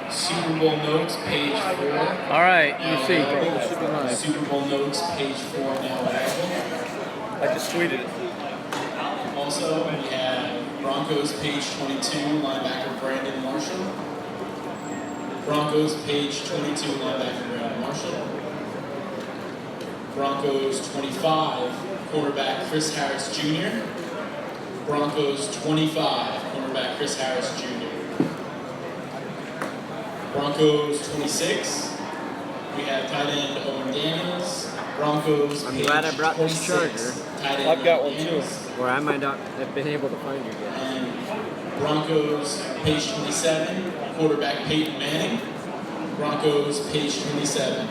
Super Bowl notes, page 4. All right, you see. Super Bowl notes, page 4 now available. I just tweeted it. Also, we have Broncos, page 22, linebacker Brandon Marshall. Broncos, page 22, linebacker Brandon Marshall. Broncos 25, cornerback Chris Harris Jr. Broncos 25, cornerback Chris Harris Jr. Broncos 26, we have tight end Owen Daniels. Broncos I'm page glad I brought this 26, charger. tight end I've got Owen one too. Daniels. Where I might not have been able to find you yet. And Broncos page 27, quarterback Peyton Manning. Broncos page 27.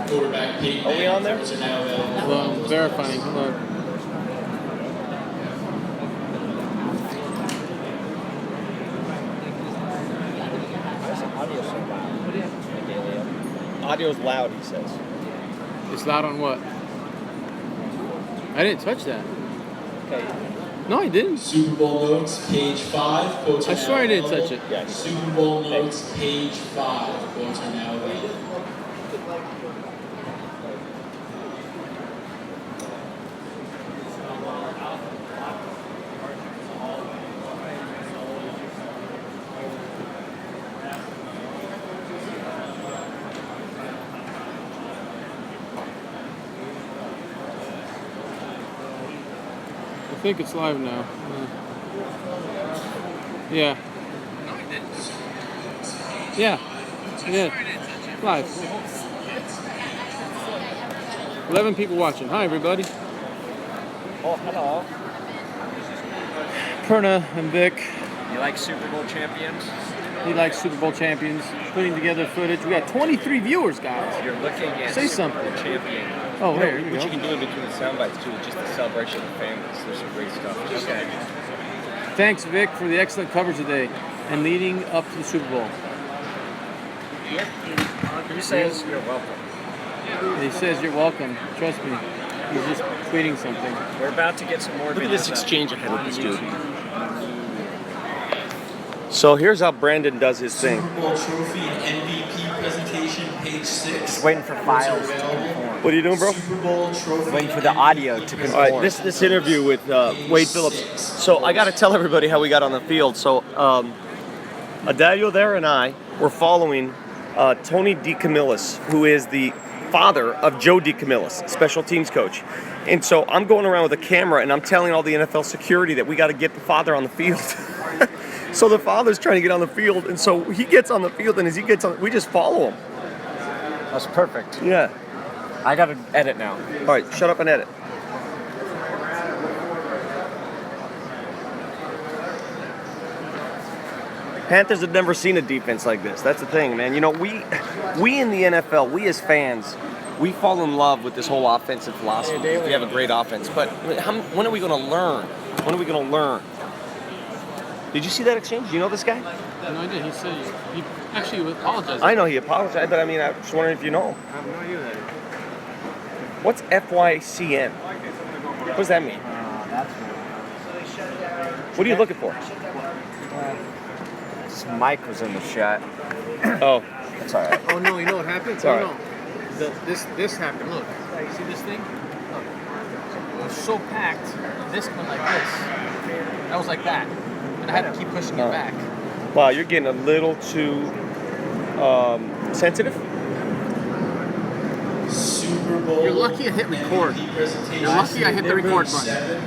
Quarterback Peyton Manning. Are we on there? Those are now available. Well, verifying. Hold on. Audio's loud, he says. It's loud on what? I didn't touch that. Okay. No, I didn't. Super Bowl notes, page 5. Quotes are I swear now I didn't available. touch it. Yeah. Super Bowl notes, page 5. Quotes are now available. I think it's live now. Yeah. Yeah. Yeah. Live. 11 people watching. Hi, everybody. Oh, hello. Perna and Vic. You like Super Bowl champions? He likes Super Bowl champions. Putting together footage. We got 23 viewers, guys. You're looking at Say Super Bowl something. champion. Oh, there you What go. you can do in between the sound bites too, just the celebration of the families. There's some great stuff. Okay. Thanks, Vic, for the excellent coverage today and leading up to the Super Bowl. He says you're welcome. He says you're welcome. Trust me. He's just tweeting something. We're about to get some more Look at videos this up. exchange I had with this dude. So here's how Brandon does his thing. Super Bowl trophy and MVP presentation, page 6. Just waiting for files to conform. What are you doing, bro? Super Bowl trophy. Waiting for the audio to conform. All right, this interview with Wade Phillips. So I got to tell everybody how we got on the field. So Adalio there and I were following Tony DeCamillis, who is the father of Joe DeCamillis, special teams coach. And so I'm going around with a camera and I'm telling all the NFL security that we got to get the father on the field. So the father's trying to get on the field, and so he gets on the field, and as he gets on, we just follow him. That's perfect. Yeah. I gotta edit now. All right, shut up and edit. Panthers have never seen a defense like this. That's the thing, man. You know, we in the NFL, we as fans, we fall in love with this whole offensive philosophy. We have a great offense, but when are we going to learn? When are we going to learn? Did you see that exchange? Do you know this guy? No, I did. He said he actually apologized. I know he apologized, but I mean, I was just wondering if you know. I have no idea that. What's FYCN? What does that mean? That's What are you looking for? This mic was in the shot. Oh, That's all right. Oh no, you know what happened? It's all Oh, right. no. This happened. Look, you see this thing? Look, it was so packed. This went like this. That was like that, and I had to keep pushing it back. wow, you're getting a little too sensitive. Super Bowl. You're lucky I hit record. MVP presentation. You're lucky I hit the record button. 7,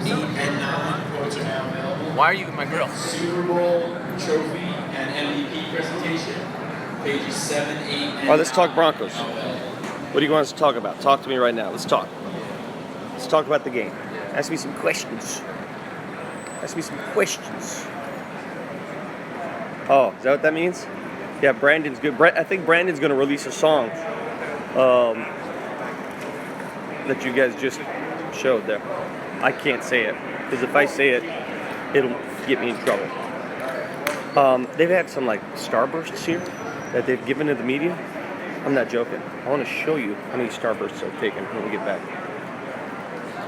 8, and 9 quotes are now available. Why are you in my grill? Super Bowl trophy and MVP presentation, pages 7, 8, and All right, let's talk Broncos. now available. What do you want us to talk about? Talk to me right now. Let's talk. Let's talk about the game. Ask me some questions. Ask me some questions. Oh, is that what that means? Yeah, Brandon's good. I think Brandon's going to release a song that you guys just showed there. I can't say it, because if I say it, it'll get me in trouble. They've had some like starbursts here that they've given to the media. I'm not joking. I want to show you how many starbursts I've taken when we get back.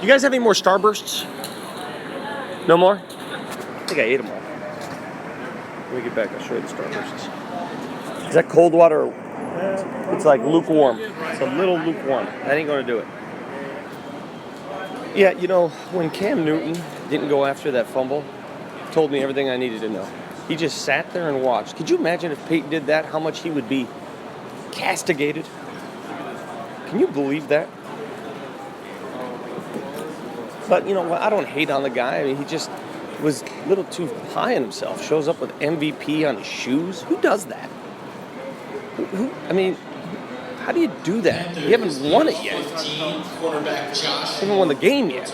You guys have any more starbursts? No more? I think I ate them all. Let me get back. I'll show you the Starbursts. Is that cold water? It's like lukewarm. It's a little lukewarm. That ain't going to do it. Yeah, you know, when Cam Newton didn't go after that fumble, told me everything I needed to know. He just sat there and watched. Could you imagine if Peyton did that, how much he would be castigated? Can you believe that? But you know what? I don't hate on the guy. I mean, he just was a little too high on himself. Shows up with MVP on his shoes. Who does that? I mean, how do you do that? You haven't won it yet. 15, quarterback Josh. Haven't won the game yet.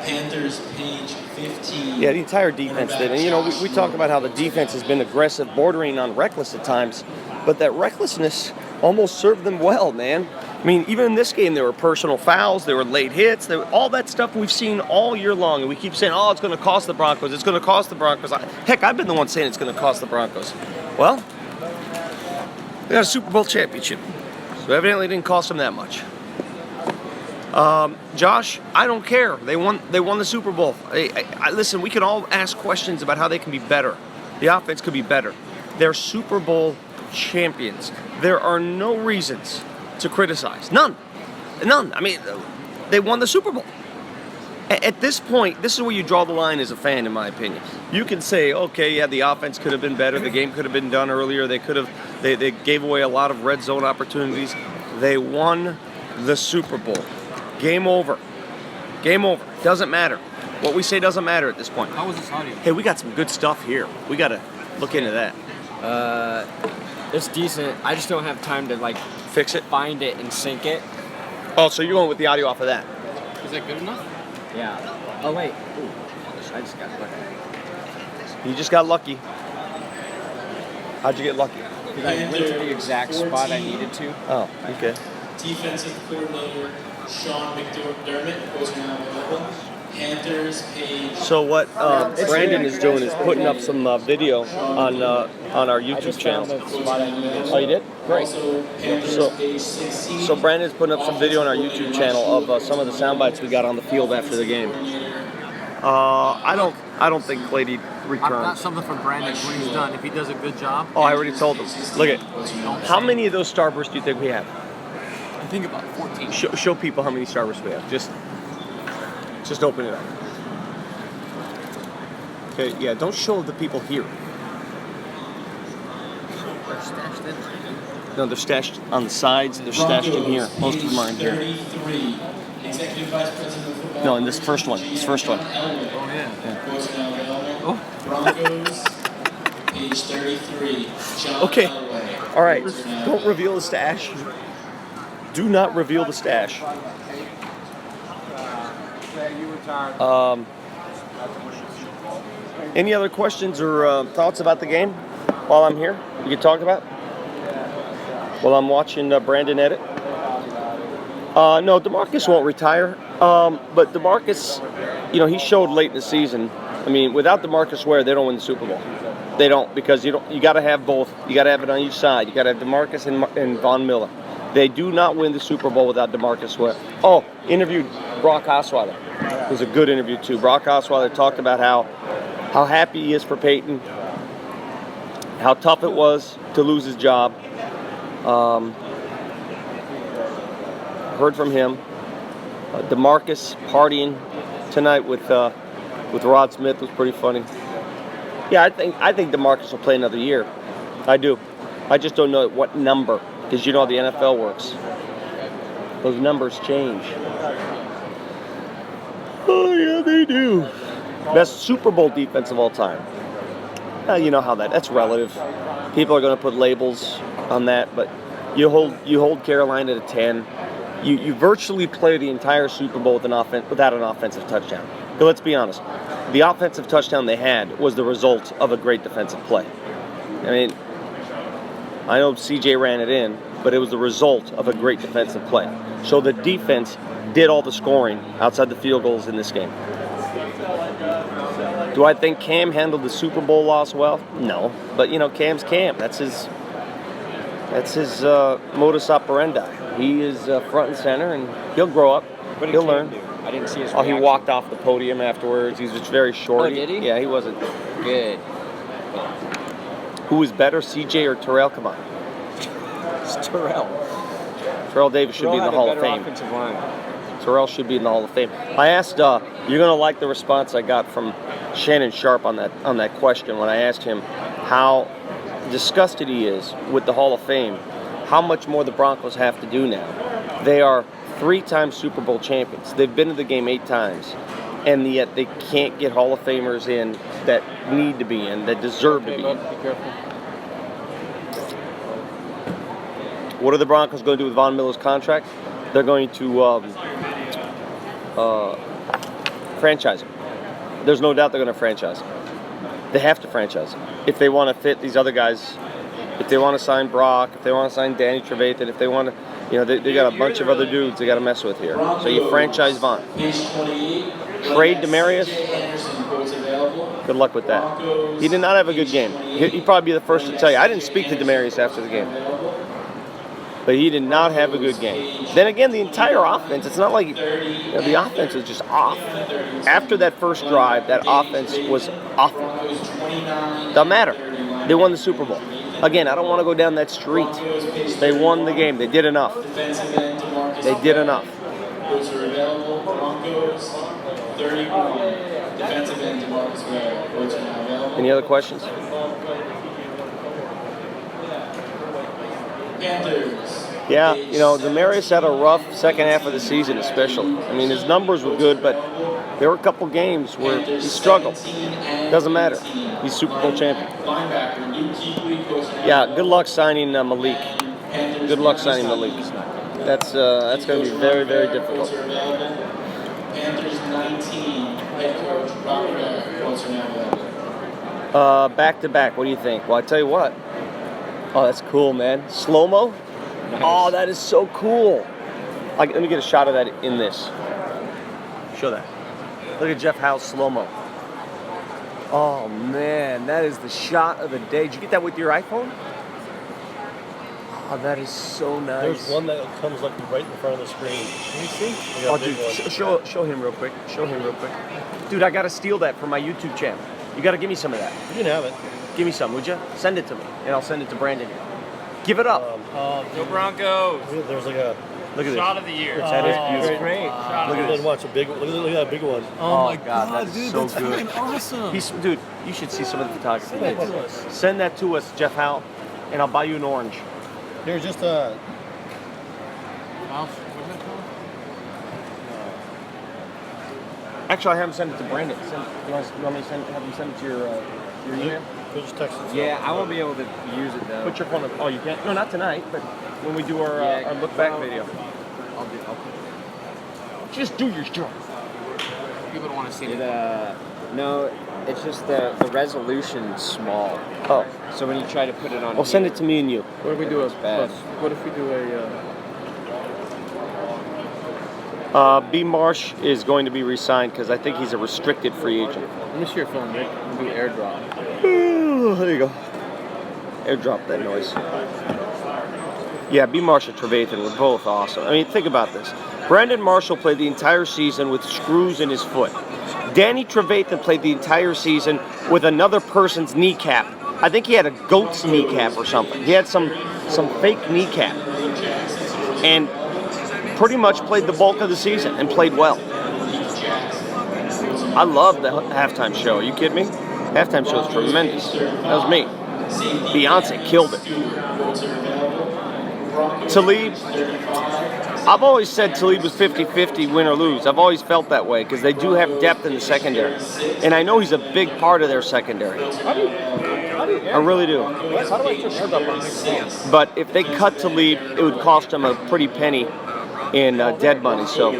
Panthers, page 15. Yeah, the entire defense did. And, you know, we talk about how the defense has been aggressive, bordering on reckless at times. But that recklessness almost served them well, man. I mean, even in this game, there were personal fouls, there were late hits, all that stuff we've seen all year long. And we keep saying, oh, it's going to cost the Broncos. It's going to cost the Broncos. Heck, I've been the one saying it's going to cost the Broncos. Well, they got a Super Bowl championship. So evidently it didn't cost them that much. Josh, I don't care. They won the Super Bowl. Listen, we can all ask questions about how they can be better. The offense could be better. They're Super Bowl champions. There are no reasons to criticize. None. I mean, they won the Super Bowl. At this point, this is where you draw the line as a fan, in my opinion. You can say, okay, yeah, the offense could have been better. The game could have been done earlier. They gave away a lot of red zone opportunities. They won the Super Bowl. Game over. Game over. Doesn't matter. What we say doesn't matter at this point. How was this audio? Hey, we got some good stuff here. We got to look into that. It's decent. I just don't have time to like Fix it. find it and sync it. Oh, so you're going with the audio off of that. Is that good enough? Yeah. Oh wait. Ooh, I just got lucky. You just got lucky. How'd you get lucky? Because I went to the exact spot I needed to. Oh, okay. Defensive coordinator Sean McDermott was now available. Panthers, page. So what Brandon is doing is putting up some video on our YouTube channel. Oh, you did? Great. Also, Panthers, page 16. So Brandon's putting up some video on our YouTube channel of some of the sound bites we got on the field after the game. I don't think Clady I've got returns. something from Brandon when he's done. If he does a good job, Oh, I already told him. Look at how many of those Starbursts do you think we have? I think about 14. Show people how many Starbursts we have. Just open it up. Okay, yeah, don't show the people here. They're stashed in. No, they're stashed on the sides. They're stashed in here. Most of them are in here. 33. Executive Vice President of Football. No, in this first one. This first one. Oh, yeah. Was now available. Oh. Broncos, page 33. John Okay. Elway. All right. Don't reveal the stash. Do not reveal the stash. Any other questions or thoughts about the game while I'm here? You can talk about? While I'm watching Brandon edit? No, DeMarcus won't retire. But DeMarcus, you know, he showed late in the season. I mean, without DeMarcus Ware, they don't win the Super Bowl. They don't, because you got to have both. You got to have it on each side. You got to have DeMarcus and Von Miller. They do not win the Super Bowl without DeMarcus Ware. Oh, interviewed Brock Osweiler. It was a good interview too. Brock Osweiler talked about how happy he is for Peyton, how tough it was to lose his job. Heard from him. DeMarcus partying tonight with Rod Smith was pretty funny. Yeah, I think DeMarcus will play another year. I do. I just don't know what number, because you know how the NFL works. Those numbers change. Oh yeah, they do. Best Super Bowl defense of all time. You know how that's relative. People are going to put labels on that, but you hold Carolina to 10. You virtually play the entire Super Bowl without an offensive touchdown. But let's be honest. The offensive touchdown they had was the result of a great defensive play. I mean, I know CJ ran it in, but it was the result of a great defensive play. So the defense did all the scoring outside the field goals in this game. Do I think Cam handled the Super Bowl loss well? No, but you know, Cam's Cam. That's his modus operandi. He is front and center, and he'll grow up. What did He'll Cam learn. do? I didn't see his Oh, he reaction. walked off the podium afterwards. He was very short. Oh, did he? Yeah, he wasn't. Good. Who was better, CJ or Terrell? Come on. It's Terrell. Terrell Davis should be in the Hall of Fame. Offensive line. Terrell should be in the Hall of Fame. I asked, you're going to like the response I got from Shannon Sharp on that question when I asked him how disgusted he is with the Hall of Fame, how much more the Broncos have to do now. They are 3-time Super Bowl champions. They've been to the game 8 times, and yet they can't get Hall of Famers in that need to be in, that deserve to be in. Be careful. What are the Broncos going to do with Von Miller's contract? They're going to franchise him. There's no doubt they're going to franchise him. They have to franchise him. If they want to fit these other guys, if they want to sign Brock, if they want to sign Danny Trevathan, if they want to, they got a bunch of other dudes they got to mess with here. So you franchise Von. Trade Demarius. Good luck with that. He did not have a good game. He'd probably be the first to tell you. I didn't speak to Demarius after the game. But he did not have a good game. Then again, the entire offense, it's not like the offense was just off. After that first drive, that offense was awful. Doesn't matter. They won the Super Bowl. Again, I don't want to go down that street. They won the game. They did enough. They did enough. Any other questions? Yeah, Demarius had a rough second half of the season especially. I mean, his numbers were good, but there were a couple games where he struggled. Doesn't matter. He's Super Bowl champion. Yeah, good luck signing Malik. Good luck signing Malik. That's going to be very, very difficult. Back to back, what do you think? Well, I tell you what. Oh, that's cool, man. Slow-mo? Nice. Oh, that is so cool. Let me get a shot of that in this. Show that. Look at Jeff Howe's slow-mo. Oh, man, that is the shot of the day. Did you get that with your iPhone? Oh, that is so nice. There's one that comes right in front of the screen. Can you see? We got Oh, a big dude, one. show him real quick. Show him real quick. Dude, I got to steal that for my YouTube channel. You got to give me some of that. You can have it. Give me some, would you? Send it to me, and I'll send it to Brandon. Give it up. Go Broncos! There's like a. Look at Shot this. of the year. That is beautiful. Great. Look at Then this. watch a big one. Look at that big one. Oh my God, that's dude, so that's good. fucking awesome. Dude, you should see some of the photography. Send that to us. Send that to us, Jeff Howe, and I'll buy you an orange. There's just a. Actually, I have him send it to Brandon. You want me to have him send it to your email? Just text it. Yeah, I won't be able to use it though. Put your phone on. Oh, you can't? No, not tonight, but when we do our look back video. Just do your job. People don't want to see It, it. no, it's just the resolution's small. Oh, So when you try to put it on, well, send it to me and you. What if we do a bad. What if we do a? B. Marsh is going to be re-signed because I think he's a restricted free agent. Let me see your phone, Rick. We'll do airdrop. There you go. Airdrop that noise. Yeah, B. Marsh and Trevathan were both awesome. I mean, think about this. Brandon Marshall played the entire season with screws in his foot. Danny Trevathan played the entire season with another person's kneecap. I think he had a goat's kneecap or something. He had some fake kneecap. And pretty much played the bulk of the season and played well. I love the halftime show. Are you kidding me? Halftime show is tremendous. That was me. Beyonce killed it. Talib, I've always said Talib was 50-50 win or lose. I've always felt that way because they do have depth in the secondary. And I know he's a big part of their secondary. I really do. How do I put airdrop on big But if they cut Talib, it would cost them a pretty penny in dead money. So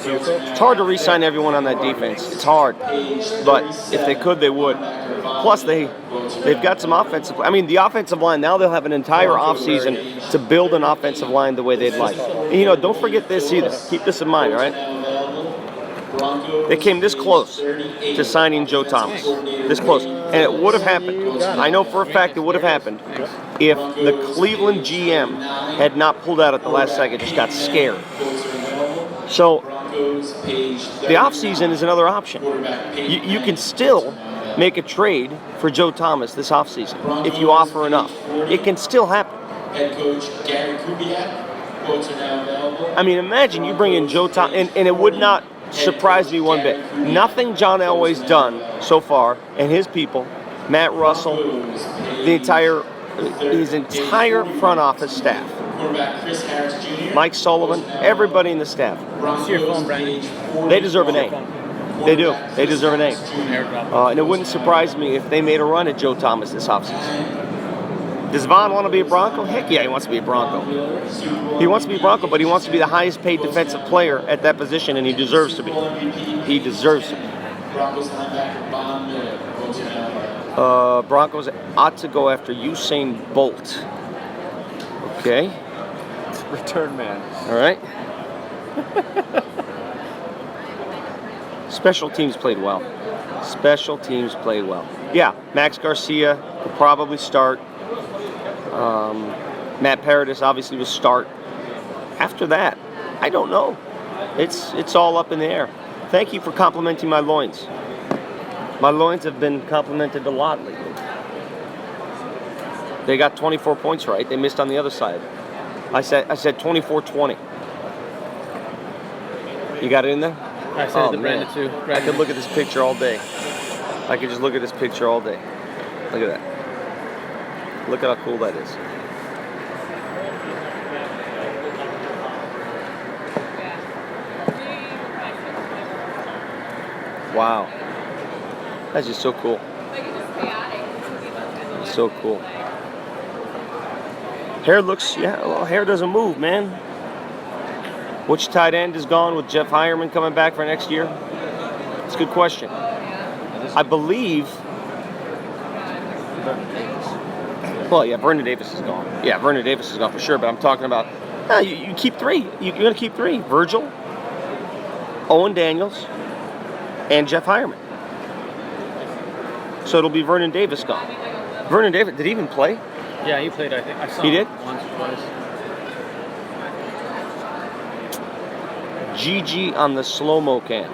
it's hard to re-sign everyone on that defense. It's hard, but if they could, they would. Plus, they've got some offensive. I mean, the offensive line now they'll have an entire offseason to build an offensive line the way they'd like. And, don't forget this either. Keep this in mind, all right? They came this close to signing Joe Thomas. This close. And it would have happened. I know for a fact it would have happened if the Cleveland GM had not pulled out at the last second, just got scared. So the offseason is another option. You can still make a trade for Joe Thomas this offseason if you offer enough. It can still happen. Head coach Gary Kubiak, quotes are now available. I mean, imagine you bring in Joe Thomas, and it would not surprise me one bit. Nothing John Elway's done so far, and his people, Matt Russell, his entire front office staff, Quarterback Chris Harris Jr. Mike Sullivan, everybody in the staff, See your phone, Brandon. they deserve an A. They do. They deserve an A. And it wouldn't surprise me if they made a run at Joe Thomas this offseason. Does Vaughn want to be a Bronco? Heck yeah, he wants to be a Bronco. He wants to be a Bronco, but he wants to be the highest paid defensive player at that position, and he deserves to be. He deserves to be. Broncos linebacker Von Miller, quotes are now available. Broncos ought to go after Usain Bolt. Okay. Return man. All right. Special teams played well. Special teams played well. Yeah, Max Garcia will probably start. Matt Paradis obviously will start. After that, I don't know. It's all up in the air. Thank you for complimenting my loins. My loins have been complimented a lot lately. They got 24 points right. They missed on the other side. I said 24-20. You got it in there? I said it to Brandon too. I could look at this picture all day. I could just look at this picture all day. Look at that. Look at how cool that is. Wow. That's just so cool. So cool. Hair looks, hair doesn't move, man. Which tight end is gone with Jeff Hireman coming back for next year? It's a good question. I believe. Well, yeah, Vernon Davis is gone. Yeah, Vernon Davis is gone for sure, but I'm talking about, you keep three. You're going to keep three. Virgil, Owen Daniels, and Jeff Hireman. So it'll be Vernon Davis gone. Vernon Davis, did he even play? Yeah, he played, I think. I saw He him did? once or twice. GG on the slow-mo cam.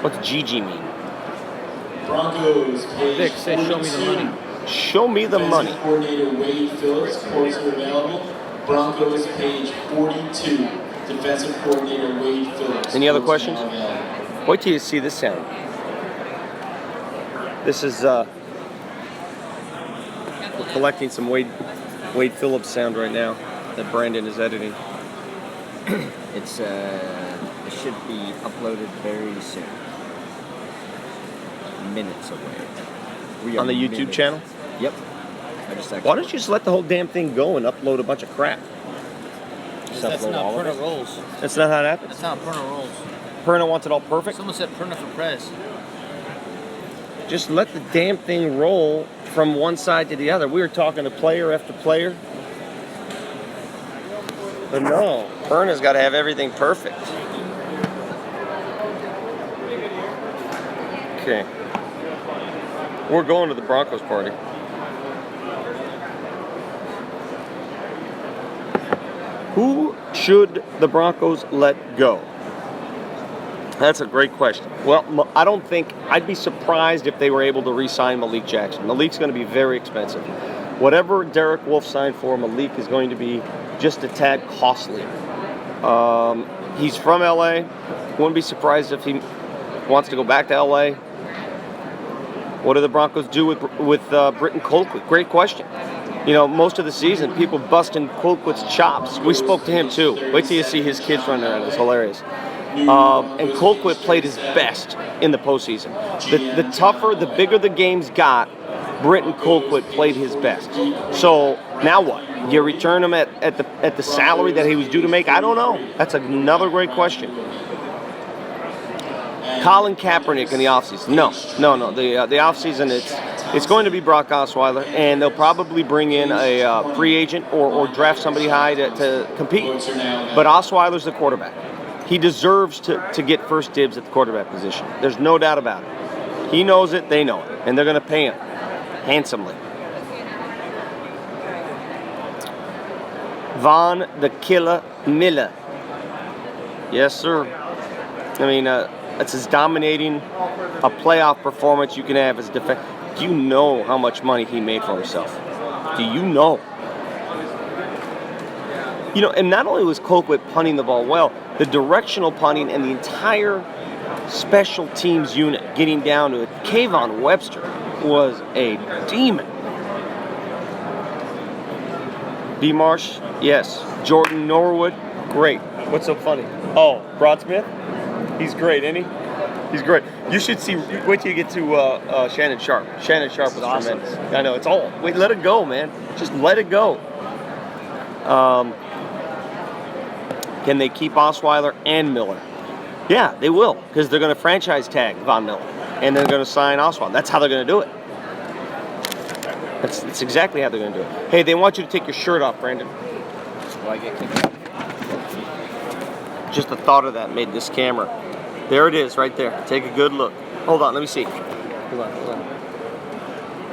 What's GG mean? Broncos page Vic, say, show me the 42. money. Show me the money. Defensive coordinator Wade Phillips, quotes are available. Broncos page 42. Defensive coordinator Wade Phillips. Any other quotes are questions? now available. Wait till you see this sound. This is, we're collecting some Wade Phillips sound right now that Brandon is editing. It should be uploaded very soon. Minutes away. We On are the YouTube minutes. channel? Yep. Why don't you just let the whole damn thing go and upload a bunch of crap? That's upload all not of Perna it? rolls. That's not how it happens. That's not Perna rolls. Perna wants it all perfect. Someone said Perna for Prez. Just let the damn thing roll from one side to the other. We were talking to player after player. But no, Perna's got to have everything perfect. Okay. We're going to the Broncos party. Who should the Broncos let go? That's a great question. Well, I don't think, I'd be surprised if they were able to re-sign Malik Jackson. Malik's going to be very expensive. Whatever Derek Wolfe signed for, Malik is going to be just a tad costly. He's from LA. Wouldn't be surprised if he wants to go back to LA. What do the Broncos do with Britton Colquitt? Great question. You know, most of the season, people busting Colquitt's chops. We spoke to him too. Wait till you see his kids run around. It's hilarious. And Colquitt played his best in the postseason. The tougher, the bigger the games got, Britton Colquitt played his best. So now what? You return him at the salary that he was due to make? I don't know. That's another great question. Colin Kaepernick in the offseason. No. The offseason, it's going to be Brock Osweiler, and they'll probably bring in a free agent or draft somebody high to compete. But Osweiler's the quarterback. He deserves to get first dibs at the quarterback position. There's no doubt about it. He knows it, they know it, and they're going to pay him handsomely. Von the Killer Miller. Yes, sir. I mean, it's as dominating a playoff performance you can have as a defense. Do you know how much money he made for himself? Do you know? You know, and not only was Colquitt punting the ball well, the directional punting and the entire special teams unit getting down to it. Kayvon Webster was a demon. B. Marsh, yes. Jordan Norwood, great. What's so funny? Oh, Broadsmith? He's great, isn't he? He's great. You should see, wait till you get to Shannon Sharp. Shannon Sharp was awesome. tremendous. I know, it's all, wait, let it go, man. Just let it go. Can they keep Osweiler and Miller? Yeah, they will, because they're going to franchise tag Von Miller, and they're going to sign Osweiler. That's how they're going to do it. That's exactly how they're going to do it. Hey, they want you to take your shirt off, Brandon. Will I get kicked out? Just the thought of that made this camera. There it is, right there. Take a good look. Hold on, let me see. Hold on.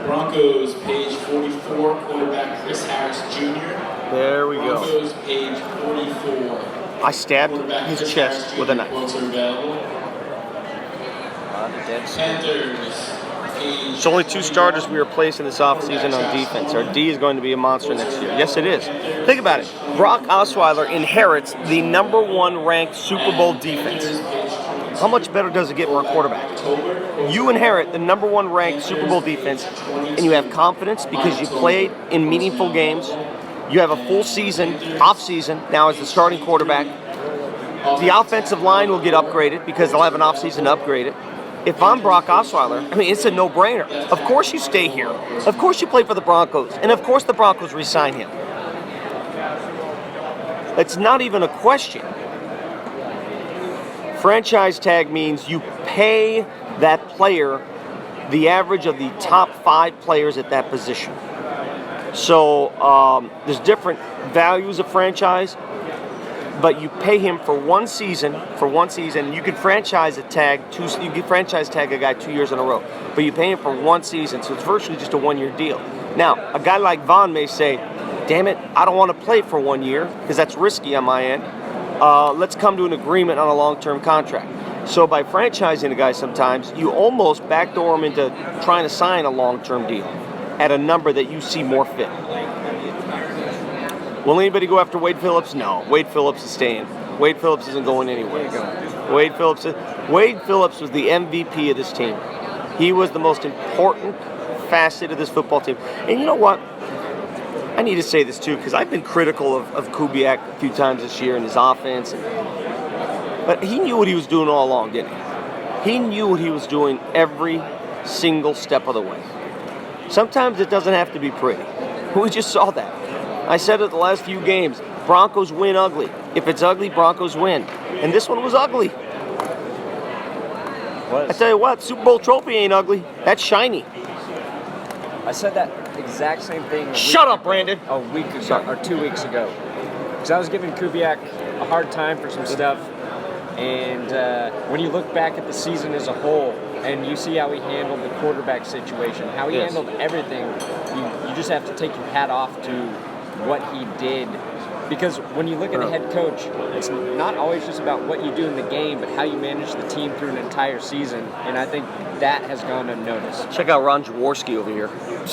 Broncos, page 44, quarterback Chris Harris Jr. There we go. Broncos, page 44. I stabbed Quarterback his Chris chest Harris with a Jr. knife. Quotes are available. The dead Panthers, page It's only 2 starters we replace in this offseason on defense. Our D is going to be a monster next year. Yes, it is. Think about it. Brock Osweiler inherits the #1 ranked Super Bowl defense. How much better does it get for a quarterback? You inherit the #1 ranked Super Bowl defense, and you have confidence because you played in meaningful games. You have a full season, off-season, now as the starting quarterback. The offensive line will get upgraded because they'll have an off-season to upgrade it. If I'm Brock Osweiler, I mean, it's a no-brainer. Of course you stay here. Of course you play for the Broncos. And of course the Broncos re-sign him. It's not even a question. Franchise tag means you pay that player the average of the top 5 players at that position. So there's different values of franchise, but you pay him for one season. You can franchise tag a guy 2 years in a row, but you pay him for one season, so it's virtually just a 1-year deal. Now, a guy like Von may say, "Damn it, I don't want to play for 1 year because that's risky on my end. Let's come to an agreement on a long-term contract." So by franchising a guy, sometimes you almost backdoor him into trying to sign a long-term deal at a number that you see more fit. Will anybody go after Wade Phillips? No. Wade Phillips is staying. Wade Phillips isn't going anywhere. Wade Phillips was the MVP of this team. He was the most important facet of this football team. And you know what? I need to say this too, because I've been critical of Kubiak a few times this year and his offense. But he knew what he was doing all along, didn't he? He knew what he was doing every single step of the way. Sometimes it doesn't have to be pretty. We just saw that. I said it the last few games. Broncos win ugly. If it's ugly, Broncos win. And this one was ugly. I tell you what, Super Bowl trophy ain't ugly. That's shiny. I said that exact same thing. Shut up, Brandon. A week ago, or 2 weeks ago. Because I was giving Kubiak a hard time for some stuff. And when you look back at the season as a whole, and you see how he handled the quarterback situation, how he handled everything, you just have to take your hat off to what he did. Because when you look at a head coach, it's not always just about what you do in the game, but how you manage the team through an entire season. And I think that has gone unnoticed. Check out Ron Jaworski over here.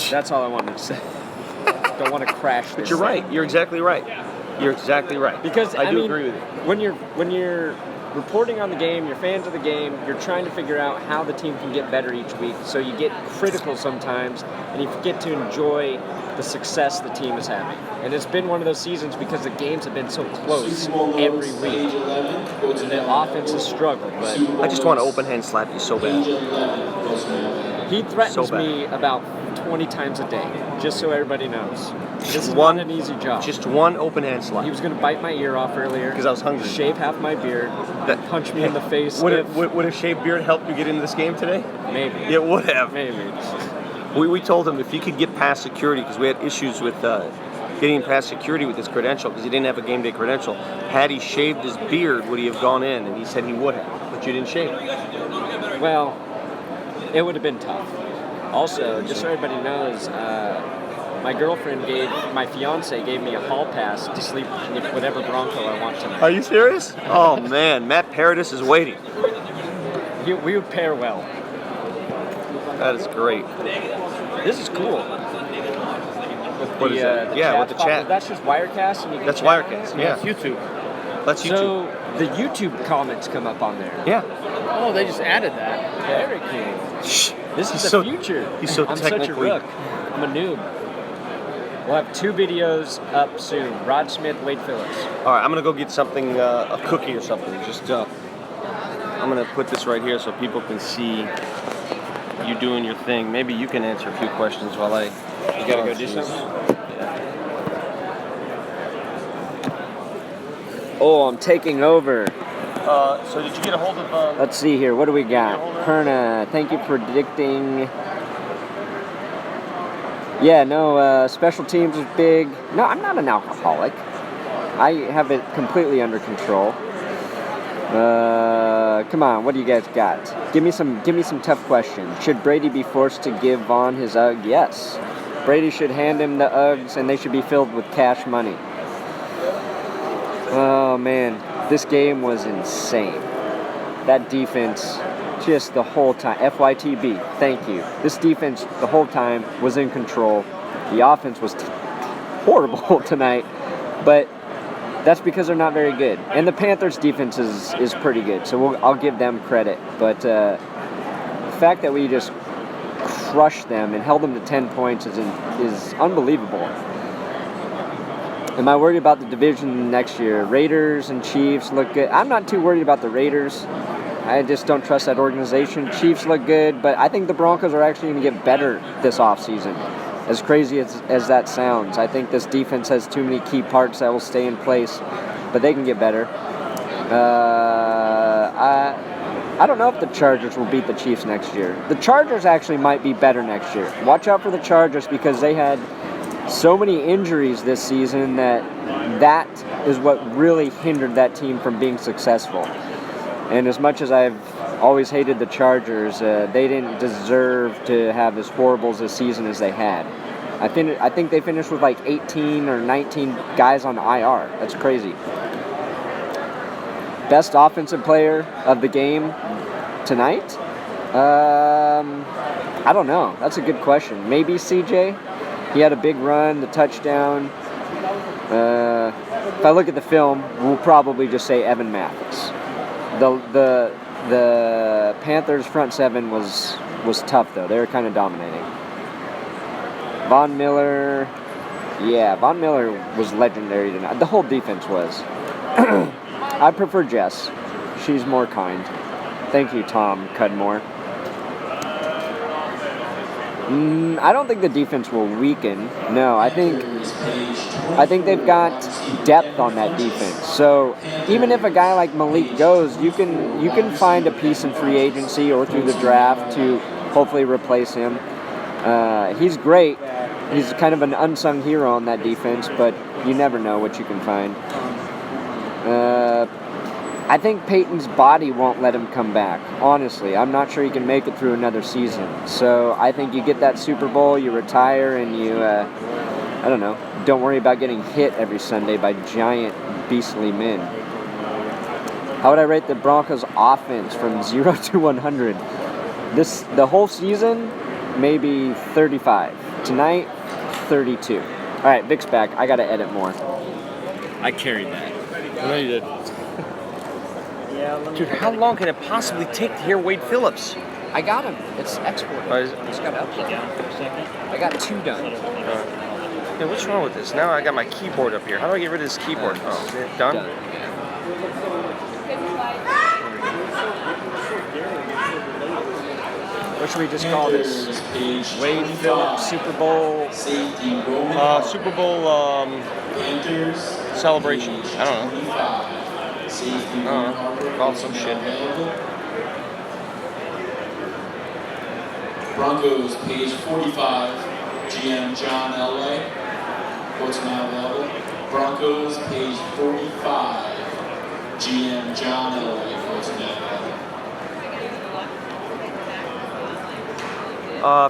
That's all I wanted to say. Don't want to crash this. But you're right. You're exactly right. You're exactly right. Because I mean, agree with you. When you're reporting on the game, you're fans of the game, you're trying to figure out how the team can get better each week. So you get critical sometimes, and you forget to enjoy the success the team is having. And it's been one of those seasons because the games have been so close every week. And the offense has struggled, but I just want to open hand slap you so bad. he threatens So bad. me about 20 times a day, just so everybody knows. This is One- not an easy job. Just one open hand slap. He was going to bite my ear off earlier. Because I was hungry. Shave half my beard. That- Punch me in the face. Would a shaved beard help you get into this game today? Maybe. It would have. Maybe. We told him if he could get past security, because we had issues with getting past security with his credential because he didn't have a game day credential. Had he shaved his beard, would he have gone in? And he said he would have, but you didn't shave it. Well, it would have been tough. Also, just so everybody knows, my fiance gave me a hall pass to sleep with whatever Bronco I want tonight. Are you serious? Oh man, Matt Paradis is waiting. We would pair well. That is great. This is cool. What is that? Yeah, with the chat. That's just Wirecast? And you can That's chat? Wirecast, yeah. It's YouTube. That's YouTube. So the YouTube comments come up on there. Yeah. Oh, they just added that. Very cool. This is He's the future. He's so I'm such a technically. rook. I'm a noob. We'll have 2 videos up soon. Rod Smith, Wade Phillips. All right, I'm gonna go get something, a cookie or something. Just, I'm gonna put this right here so people can see you doing your thing. Maybe you can answer a few questions while I. You gotta go do something? Yeah. Oh, I'm taking over. So did you get a hold of? Let's see here. What do we got? Perna, thank you for predicting. Yeah, no, special teams is big. No, I'm not an alcoholic. I have it completely under control. Come on, what do you guys got? Give me some tough questions. Should Brady be forced to give Vaughn his UGG? Yes. Brady should hand him the Uggs, and they should be filled with cash money. Oh man, this game was insane. That defense, just the whole time. FYTB, thank you. This defense, the whole time, was in control. The offense was horrible tonight, but that's because they're not very good. And the Panthers' defense is pretty good, so I'll give them credit. But the fact that we just crushed them and held them to 10 points is unbelievable. Am I worried about the division next year? Raiders and Chiefs look good. I'm not too worried about the Raiders. I just don't trust that organization. Chiefs look good, but I think the Broncos are actually going to get better this offseason. As crazy as that sounds, I think this defense has too many key parts that will stay in place, but they can get better. I don't know if the Chargers will beat the Chiefs next year. The Chargers actually might be better next year. Watch out for the Chargers because they had so many injuries this season that is what really hindered that team from being successful. And as much as I've always hated the Chargers, they didn't deserve to have as horrible as a season as they had. I think they finished with like 18 or 19 guys on IR. That's crazy. Best offensive player of the game tonight? I don't know. That's a good question. Maybe CJ. He had a big run, the touchdown. If I look at the film, we'll probably just say Evan Mathis. The Panthers' front seven was tough, though. They were kind of dominating. Von Miller was legendary tonight. The whole defense was. I prefer Jess. She's more kind. Thank you, Tom Cudmore. I don't think the defense will weaken. No, I think they've got depth on that defense. So even if a guy like Malik goes, you can find a piece in free agency or through the draft to hopefully replace him. He's great. He's kind of an unsung hero on that defense, but you never know what you can find. I think Peyton's body won't let him come back. Honestly, I'm not sure he can make it through another season. So I think you get that Super Bowl, you retire, and you, don't worry about getting hit every Sunday by giant, beastly men. How would I rate the Broncos' offense from 0 to 100? The whole season, maybe 35. Tonight, 32. All right, Vic's back. I got to edit more. I carried that. I know you did. Dude, how long can it possibly take to hear Wade Phillips? I got him. It's exported. Oh, is it? Just got to upload. I got 2 done. Hey, what's wrong with this? Now I got my keyboard up here. How do I get rid of this keyboard? Oh, is it done? What should we just call this? Wade Phillips Super Bowl. Super Bowl celebration. I don't know. Call it some shit. Broncos, page 45, GM John Elway. quotes are now available. Broncos, page 45. GM John Elway, quotes are now available.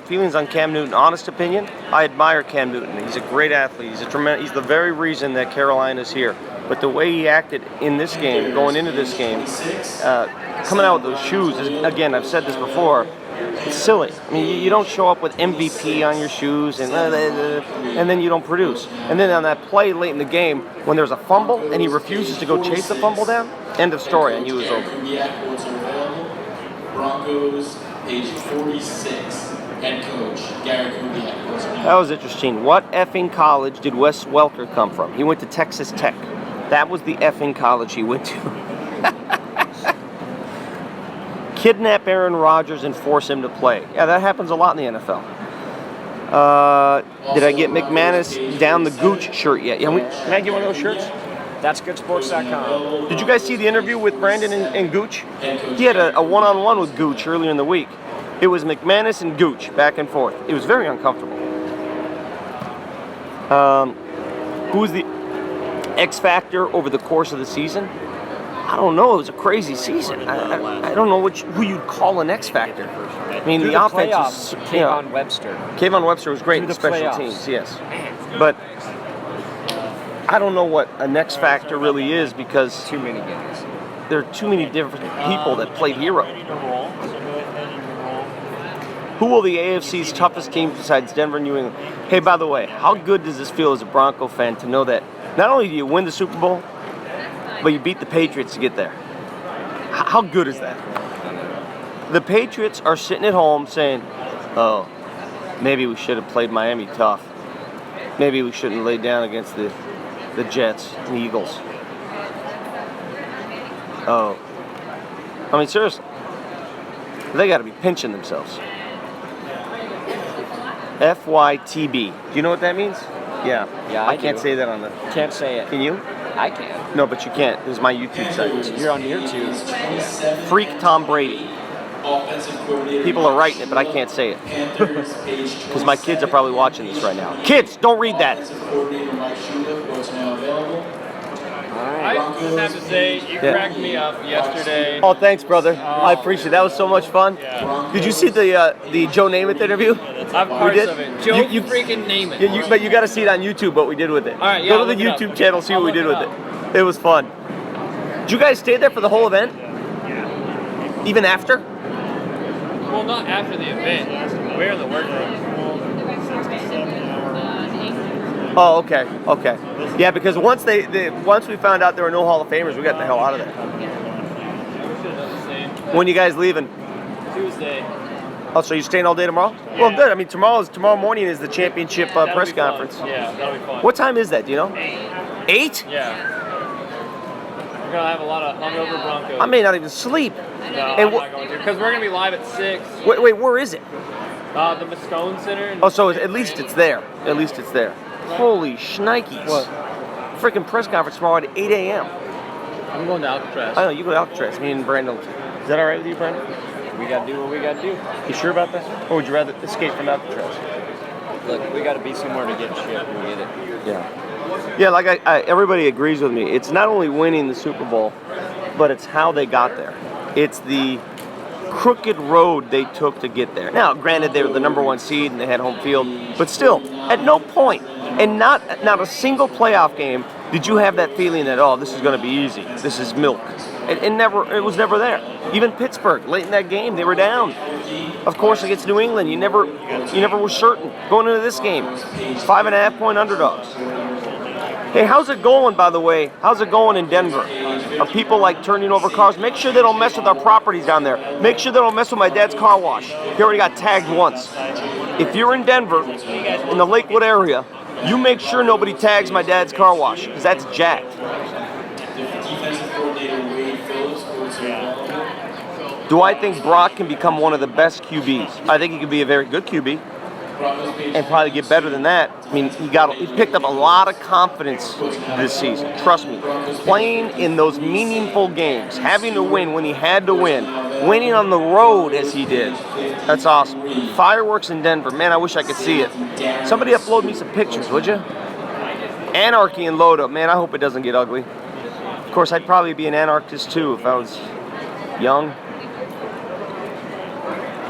Feelings on Cam Newton. Honest opinion, I admire Cam Newton. He's a great athlete. He's the very reason that Carolina's here. But the way he acted in this game, going into this game, coming out with those shoes, again, I've said this before, it's silly. I mean, you don't show up with MVP on your shoes and then you don't produce. And then on that play late in the game, when there's a fumble and he refuses to go chase the fumble down, end of story, I knew it was over. Broncos, page 46. Head coach, Gary Kubiak. That was interesting. What effing college did Wes Welker come from? He went to Texas Tech. That was the effing college he went to. Kidnap Aaron Rodgers and force him to play. Yeah, that happens a lot in the NFL. Did I get McManus down the Gooch shirt yet? Yeah, can I get one of those shirts? That's goodsports.com. Did you guys see the interview with Brandon and Gooch? He had a one-on-one with Gooch earlier in the week. It was McManus and Gooch back and forth. It was very uncomfortable. Who was the X factor over the course of the season? I don't know. It was a crazy season. I don't know who you'd call an X factor. I mean, Through the offense playoffs, is. Kayvon Webster. Kayvon Webster was great in Through the the special playoffs. teams, yes. But I don't know what an X factor really is because Too many games. there are too many different people that played hero. Who will the AFC's toughest team besides Denver and New England? Hey, by the way, how good does this feel as a Bronco fan to know that not only do you win the Super Bowl, but you beat the Patriots to get there? How good is that? The Patriots are sitting at home saying, oh, maybe we should have played Miami tough. Maybe we shouldn't lay down against the Jets and the Eagles. Oh. I mean, seriously. They got to be pinching themselves. FYTB. Do you know what that means? Yeah. Yeah, I can't do. say that on the... Can't say it. Can you? I can. No, but you can't. This is my YouTube site. You're on YouTube. Freak Tom Brady. Offensive coordinator. People are writing it, but I can't say it. Panthers, page Because my kids are probably watching this right now. Kids, don't read that. Offensive coordinator Mike Shula, quotes are now available. I just have to say, you cracked me up yesterday. Oh, thanks, brother. I appreciate it. That was so much fun. Yeah. Did you see the Joe Namath interview? I've parts did? of it. Joe, You- freaking name it. Yeah, but you got to see it on YouTube, what we did with it. All right, yeah, Go I'll to the look it YouTube up. channel, see I'll what we look did it with it. It was fun. Did you guys stay there for the whole event? Even after? Well, not after the event. We're in the workroom. Oh, okay. Yeah, because once we found out there were no Hall of Famers, we got the hell out of there. When you guys leaving? Tuesday. Oh, so you're staying all day tomorrow? Well, good. I mean, tomorrow morning is the championship press conference. Yeah, that'll be fun. What time is that? Do you know? 8? Yeah. We're going to have a lot of hungover Broncos. I may not even sleep. No, And I'm not going to. Because we're going to be live at 6. Wait, where is it? The Moscone Center. Oh, so at least it's there. At least it's there. Holy shnikes. What? Freaking press conference tomorrow at 8 a.m. I'm going to Alcatraz. I know, you go to Alcatraz. Me and Brandon. Is that all right with you, Brandon? We got to do what we got to do. You sure about that? Or would you rather escape from Alcatraz? Look, we got to be somewhere to get shit. We get it. Yeah. Yeah, like everybody agrees with me. It's not only winning the Super Bowl, but it's how they got there. It's the crooked road they took to get there. Now, granted, they were the number 1 seed and they had home field, but still, at no point, and not a single playoff game, did you have that feeling that, oh, this is going to be easy, this is milk. It was never there. Even Pittsburgh, late in that game, they were down. Of course, against New England, you never were certain going into this game. 5.5-point underdogs. Hey, how's it going, by the way? How's it going in Denver? Are people like turning over cars? Make sure they don't mess with our properties down there. Make sure they don't mess with my dad's car wash. He already got tagged once. If you're in Denver, in the Lakewood area, you make sure nobody tags my dad's car wash, because that's jacked. Defensive coordinator Wade Phillips, quotes are available. Do I think Brock can become one of the best QBs? I think he could be a very good QB. Broncos, page And probably get better than that. I mean, he picked up a lot of confidence this season. Trust me. Playing in those meaningful games, having to win when he had to win, winning on the road as he did. That's awesome. Fireworks in Denver. Man, I wish I could see it. Somebody upload me some pictures, would you? Anarchy and load up. Man, I hope it doesn't get ugly. Of course, I'd probably be an anarchist too if I was young.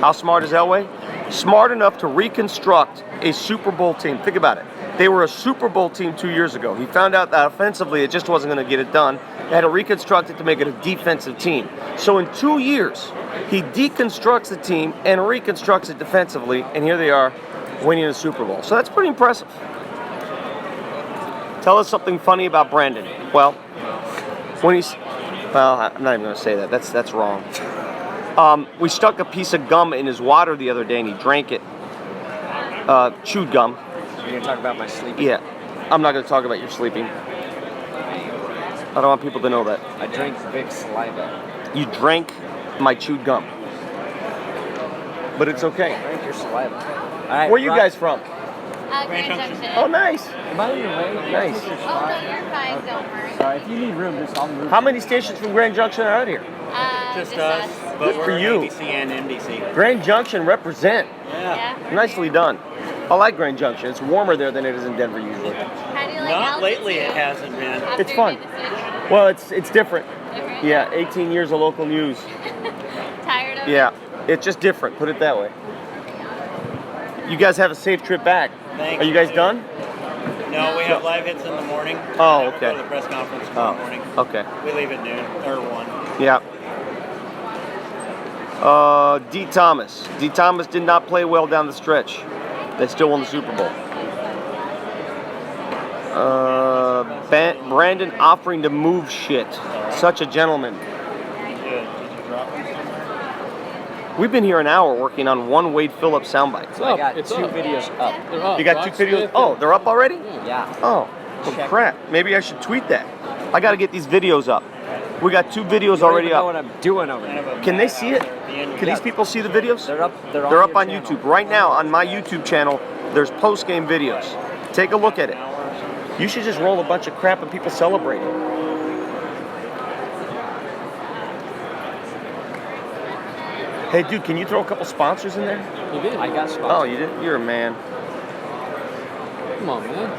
How smart is Elway? Smart enough to reconstruct a Super Bowl team. Think about it. They were a Super Bowl team 2 years ago. He found out that offensively it just wasn't going to get it done. They had to reconstruct it to make it a defensive team. So in 2 years, he deconstructs the team and reconstructs it defensively, and here they are winning a Super Bowl. So that's pretty impressive. Tell us something funny about Brandon. Well, when he's... Well, I'm not even going to say that. That's wrong. We stuck a piece of gum in his water the other day, and he drank it. Chewed gum. You're going to talk about my sleeping? Yeah. I'm not going to talk about your sleeping. I don't want people to know that. I drank Vic's saliva. You drank my chewed gum. But it's okay. I drank your saliva. All right, Where are you guys from? Grand Junction. Oh, nice. Am I in your way? Nice. Oh, no, you're fine. Don't worry. Sorry, if you need room, just I'll move. How many stations from Grand Junction are out here? Just us. Good for you. ABC and NBC. Grand Junction represent. Yeah. Nicely done. I like Grand Junction. It's warmer there than it is in Denver usually. How do you like Not lately, it altitude? hasn't been. After It's you fun. made the switch? Well, it's different. Different? Yeah, 18 years of local news. Tired of Yeah, it's just different. Put it that way. You guys have a safe trip back. Thanks. Are you guys done? No, we have live hits in the morning. Oh, And then okay. we'll go to the press conference tomorrow morning. Okay. We leave at noon or 1. Yeah. D. Thomas. D. Thomas did not play well down the stretch. They still won the Super Bowl. Brandon offering to move shit. Such a gentleman. Good. Did you drop them? We've been here an hour working on one Wade Phillips soundbite. It's I up. got It's 2 up. videos up. They're up. You got Brock 2 videos? Smith Oh, and- they're up already? Yeah. Oh, Check. crap. Maybe I should tweet that. I got to get these videos up. We got 2 videos I don't already even know what up. I'm doing over Kind of there. a Can they see it? madhouse there at the end. Can these people see the videos? They're up. They're They're up your on channel. YouTube. Right now, on my YouTube channel, there's post-game videos. Take a look at it. You should just roll a bunch of crap and people celebrate it. Hey, dude, can you throw a couple sponsors in there? You did. I got Oh, sponsors. you did? You're a man. Come on, man.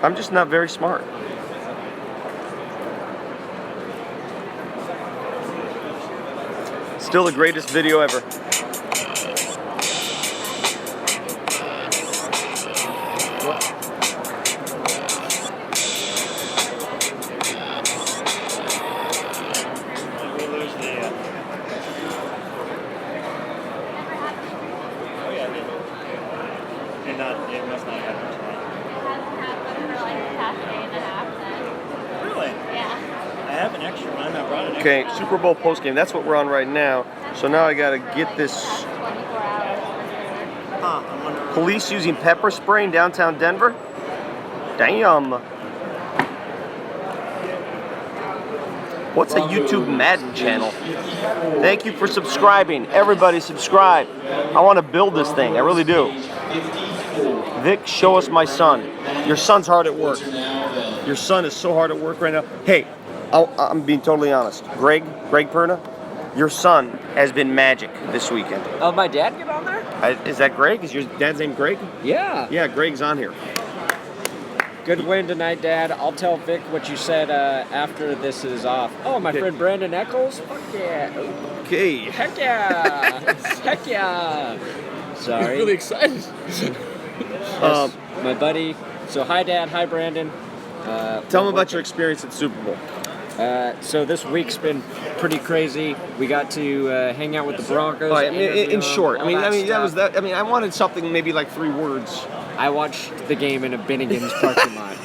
I'm just not very smart. Still the greatest video ever. We lose the. Oh yeah, it did. Did not. It must not happen tonight. It hasn't happened for like the past day and a half then. Really? Yeah. I have an extra one. I brought an extra. Okay, Super Bowl postgame. That's what we're on right now. So now I gotta get this. Past 24 hours for sure. Huh, I wonder. Police using pepper spray in downtown Denver? Damn. What's a YouTube Madden channel? Thank you for subscribing. Everybody subscribe. I want to build this thing. I really do. Vic, show us my son. Your son's hard at work. Your son is so hard at work right now. Hey, I'm being totally honest. Greg Perna, your son has been magic this weekend. Oh, my dad get on there? Is that Greg? Is your dad's name Greg? Yeah. Yeah, Greg's on here. Good win tonight, Dad. I'll tell Vic what you said after this is off. Oh, my friend Brandon Eccles? Fuck yeah. Okay. Heck yeah. Heck yeah. Sorry. He's really excited. Um, My buddy. So, hi, Dad. Hi, Brandon. Tell them about your experience at Super Bowl. So this week's been pretty crazy. We got to hang out with the Broncos. Oh, in interview them, short, all that was stuff. that. I mean, I wanted something maybe like 3 words. I watched the game in a Bennigan's parking lot.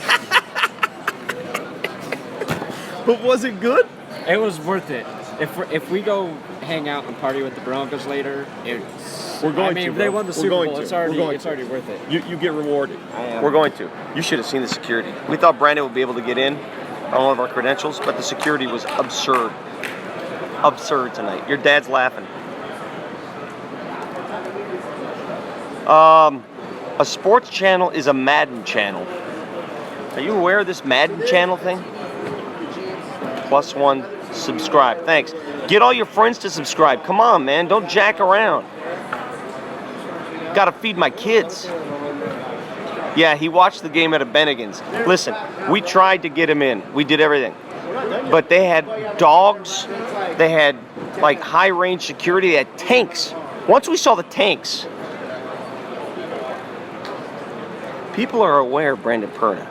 But was it good? It was worth it. If we go hang out and party with the Broncos later, it's. We're going I mean, to, if they bro. won the We're Super going Bowl, to. it's We're already going it's already worth it. You get rewarded. I am. We're going to. You should have seen the security. We thought Brandon would be able to get in on all of our credentials, but the security was absurd. Absurd tonight. Your dad's laughing. A sports channel is a Madden channel. Are you aware of this Madden channel thing? +1 subscribe. Thanks. Get all your friends to subscribe. Come on, man. Don't jack around. Gotta feed my kids. Yeah, he watched the game at a Bennigan's. Listen, we tried to get him in. We did everything. But they had dogs. They had, like, high-range security. They had tanks. Once we saw the tanks, people are aware of Brandon Perna.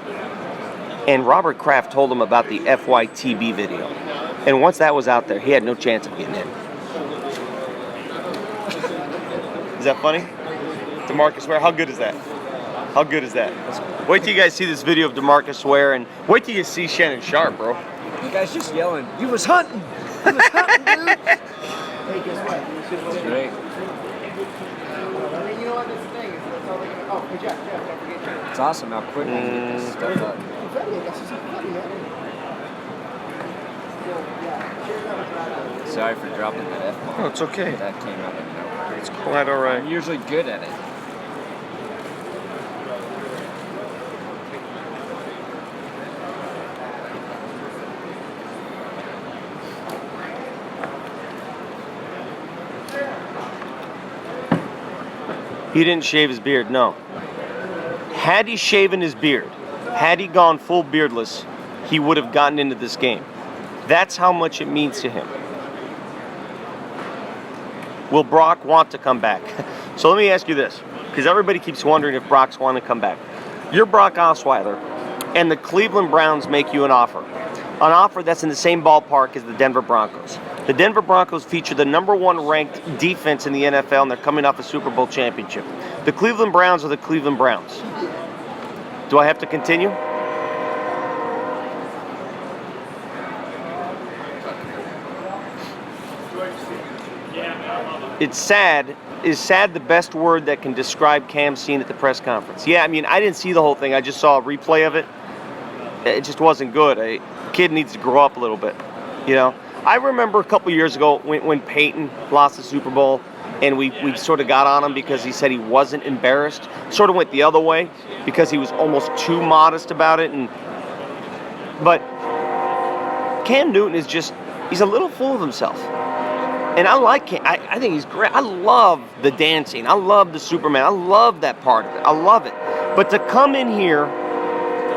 And Robert Kraft told him about the FYTB video. And once that was out there, he had no chance of getting in. Is that funny? DeMarcus Ware, how good is that? How good is that? Wait till you guys see this video of DeMarcus Ware, and wait till you see Shannon Sharp, bro. You guys just yelling, "You was hunting! You was hunting, dude!" Hey, guess what? That's great. You know what? That's the thing. That's all they can. Oh, hey, Jeff, don't forget Jeff. It's awesome how quick we get this stuff up. Confetti, I guess it's confetti, man. Sorry for dropping that F-bomb. Oh, it's okay. That came out of nowhere. It's quite all right. I'm usually good at it. He didn't shave his beard, no. Had he shaven his beard, had he gone full beardless, he would have gotten into this game. That's how much it means to him. Will Brock want to come back? So let me ask you this, because everybody keeps wondering if Brock's want to come back. You're Brock Osweiler, and the Cleveland Browns make you an offer that's in the same ballpark as the Denver Broncos. The Denver Broncos feature the #1 ranked defense in the NFL, and they're coming off a Super Bowl championship. The Cleveland Browns are the Cleveland Browns. Do I have to continue? It's sad. Is sad the best word that can describe Cam's scene at the press conference? Yeah, I mean, I didn't see the whole thing. I just saw a replay of it. It just wasn't good. A kid needs to grow up a little bit, you know? I remember a couple years ago when Peyton lost the Super Bowl, and we sort of got on him because he said he wasn't embarrassed. Sort of went the other way because he was almost too modest about it. But Cam Newton is just, he's a little full of himself. And I like Cam. I think he's great. I love the dancing. I love the Superman. I love that part of it. I love it. But to come in here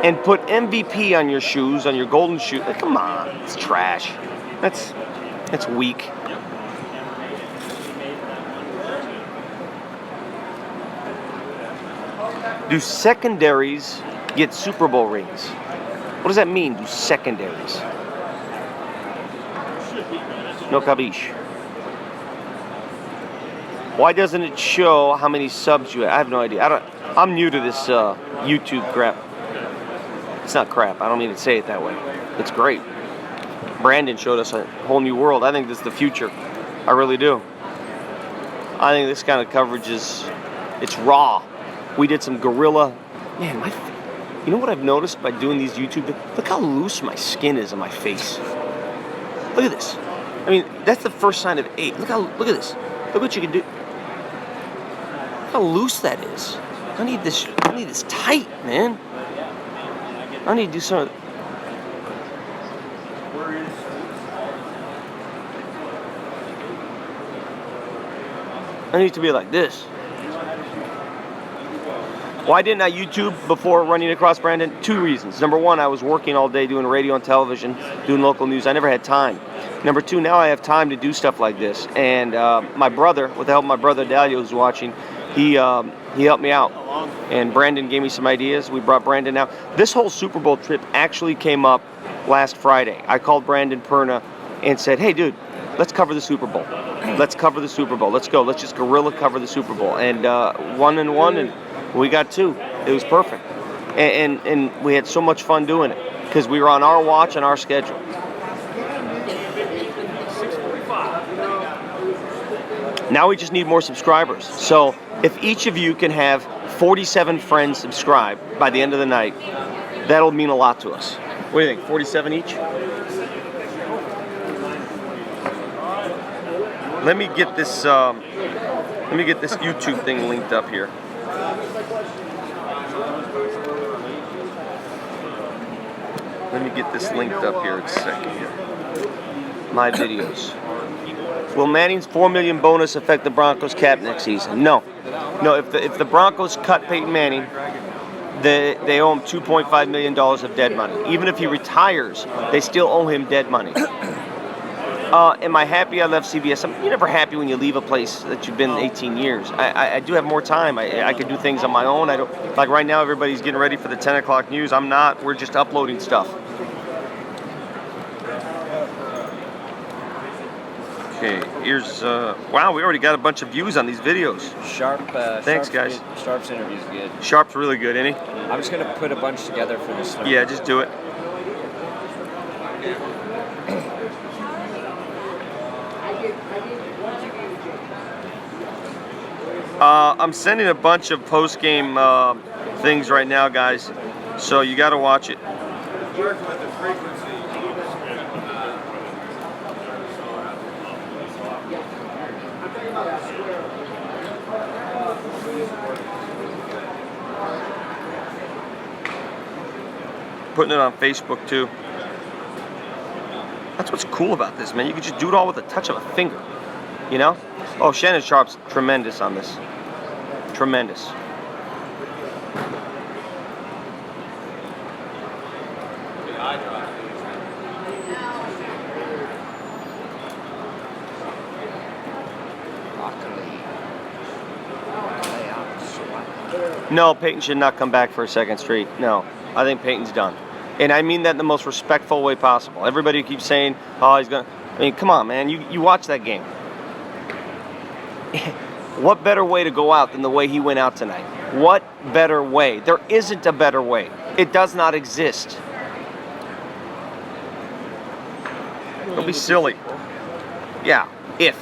and put MVP on your shoes, on your golden shoe, come on, it's trash. That's weak. Do secondaries get Super Bowl rings? What does that mean, do secondaries? No cabiche. Why doesn't it show how many subs you have? I have no idea. I'm new to this YouTube crap. It's not crap. I don't mean to say it that way. It's great. Brandon showed us a whole new world. I think this is the future. I really do. I think this kind of coverage it's raw. We did some guerrilla. Man, you know what I've noticed by doing these YouTube? Look how loose my skin is on my face. Look at this. I mean, that's the first sign of age. Look at this. Look what you can do. Look how loose that is. I need this tight, man. I need to do some of I need to be like this. Why didn't I YouTube before running across Brandon? 2 reasons. Number 1, I was working all day doing radio and television, doing local news. I never had time. Number 2, now I have time to do stuff like this. And my brother, with the help of my brother Dalio, who's watching, he helped me out. And Brandon gave me some ideas. We brought Brandon out. This whole Super Bowl trip actually came up last Friday. I called Brandon Perna and said, hey, dude, let's cover the Super Bowl. Let's cover the Super Bowl. Let's go. Let's just guerrilla cover the Super Bowl. And 1 and 1, and we got 2. It was perfect. And we had so much fun doing it because we were on our watch and our schedule. Now we just need more subscribers. So if each of you can have 47 friends subscribe by the end of the night, that'll mean a lot to us. What do you think? 47 each? Let me get this YouTube thing linked up here. Let me get this linked up here in a second here. My videos. Will Manning's $4 million bonus affect the Broncos cap next season? No. No, if the Broncos cut Peyton Manning, they owe him $2.5 million of dead money. Even if he retires, they still owe him dead money. Am I happy I left CBS? You're never happy when you leave a place that you've been 18 years. I do have more time. I can do things on my own. I don't, like right now, everybody's getting ready for the 10 o'clock news. I'm not. We're just uploading stuff. Okay, here's, wow, we already got a bunch of views on these videos. Thanks, guys. Sharp's interview's good. Sharp's really good, isn't he? I'm just going to put a bunch together for this. Yeah, just do it. I'm sending a bunch of post-game things right now, guys, so you got to watch it. Putting it on Facebook too. That's what's cool about this, man. You can just do it all with a touch of a finger, you know? Oh, Shannon Sharp's tremendous on this. Tremendous. No, Peyton should not come back for a second straight. No, I think Peyton's done. And I mean that in the most respectful way possible. Everybody keeps saying, oh, he's going to... I mean, come on, man. You watch that game. What better way to go out than the way he went out tonight? What better way? There isn't a better way. It does not exist. Don't be silly. Yeah, if.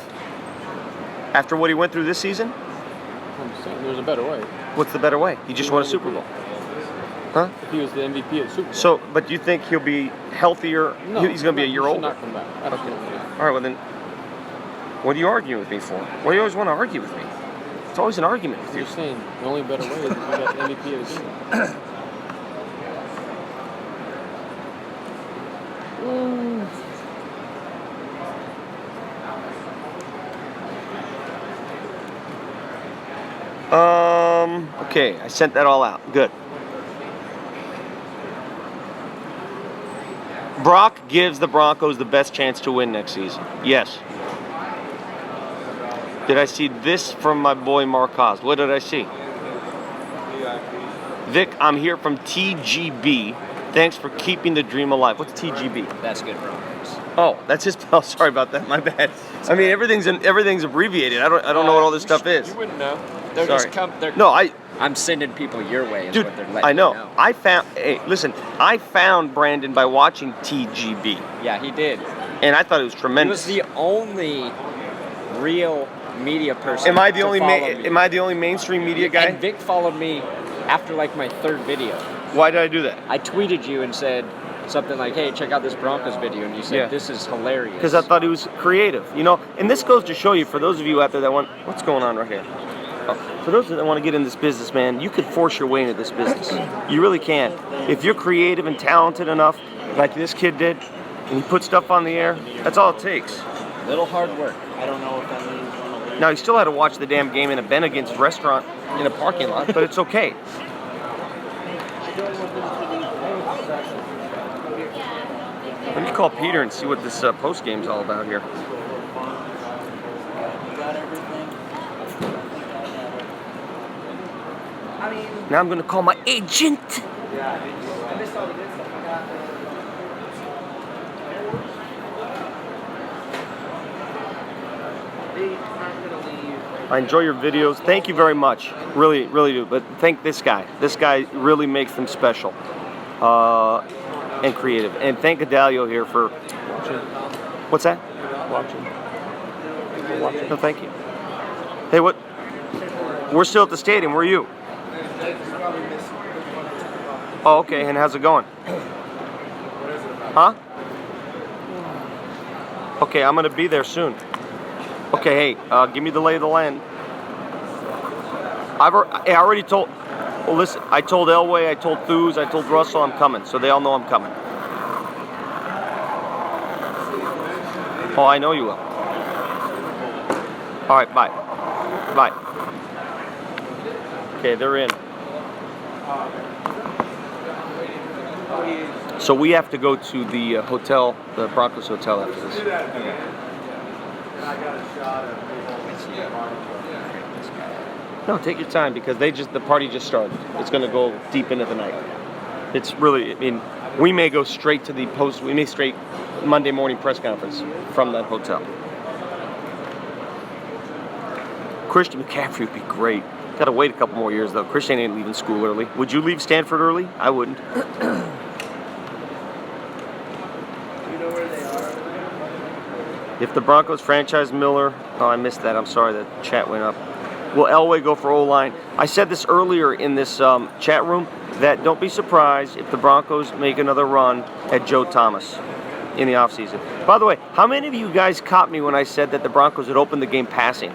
After what he went through this season? I'm saying there's a better way. What's the better way? He just won a Super Bowl. Huh? If he was the MVP of the Super Bowl. So, but do you think he'll be healthier? No, He's going to be a year he should older? not come back. Absolutely. All right, well then, what are you arguing with me for? Why do you always want to argue with me? It's always an argument with I'm you. just saying, the only better way is if you got the MVP of the game. Okay, I sent that all out. Good. Brock gives the Broncos the best chance to win next season. Yes. Did I see this from my boy Mark Haas? What did I see? Vic, I'm here from TGB. Thanks for keeping the dream alive. What's TGB? That's good Broncos. Oh, that's his. Oh, sorry about that. My bad. I mean, everything's abbreviated. I don't know what all this stuff is. You wouldn't know. They're Sorry. just No, I'm sending people your way. Is dude, what they're letting I know. you know. I found. Hey, listen. I found Brandon by watching TGB, Yeah, he did. and I thought it was He tremendous. was the only real media person. Am I the to only? follow me. Am I the only mainstream media guy? And Vic followed me after like my third video. Why did I do that? I tweeted you and said something like, "Hey, check out this Broncos video," and you said, Yeah. "This is hilarious." Because I thought he was creative, you know. And this goes to show you, for those of you out there that want, what's going on right here? Oh, for those that want to get in this business, man, you could force your way into this business. You really can. If you're creative and talented enough, like this kid did, and he put stuff on the air, that's all it takes. little hard work. I don't know if that means one of the... Now, he still had to watch the damn game in a Ben Against restaurant in a parking lot, but it's okay. Let me call Peter and see what this post game's all about here. Now I'm going to call my agent. I enjoy your videos. Thank you very much. Really, really do. But thank this guy. This guy really makes them special and creative. And thank Adalio here for... What's that? Watching. No, thank you. Hey, what? We're still at the stadium. Where are you? Oh, okay. And how's it going? Huh? Okay, I'm gonna be there soon. Okay, hey, give me the lay of the land. I already told. Well, listen, I told Elway, I told Thews, I told Russell I'm coming, so they all know I'm coming. Oh, I know you will. All right, bye. Bye. Okay, they're in. So we have to go to the hotel, the Broncos hotel after this. No, take your time because the party just started. It's going to go deep into the night. It's really, I mean, we may go straight to the straight Monday morning press conference from that hotel. Christian McCaffrey would be great. Got to wait a couple more years though. Christian ain't leaving school early. Would you leave Stanford early? I wouldn't. If the Broncos franchise Miller, oh, I missed that. I'm sorry, the chat went up. Will Elway go for O-line? I said this earlier in this chat room that don't be surprised if the Broncos make another run at Joe Thomas in the offseason. By the way, how many of you guys caught me when I said that the Broncos had opened the game passing?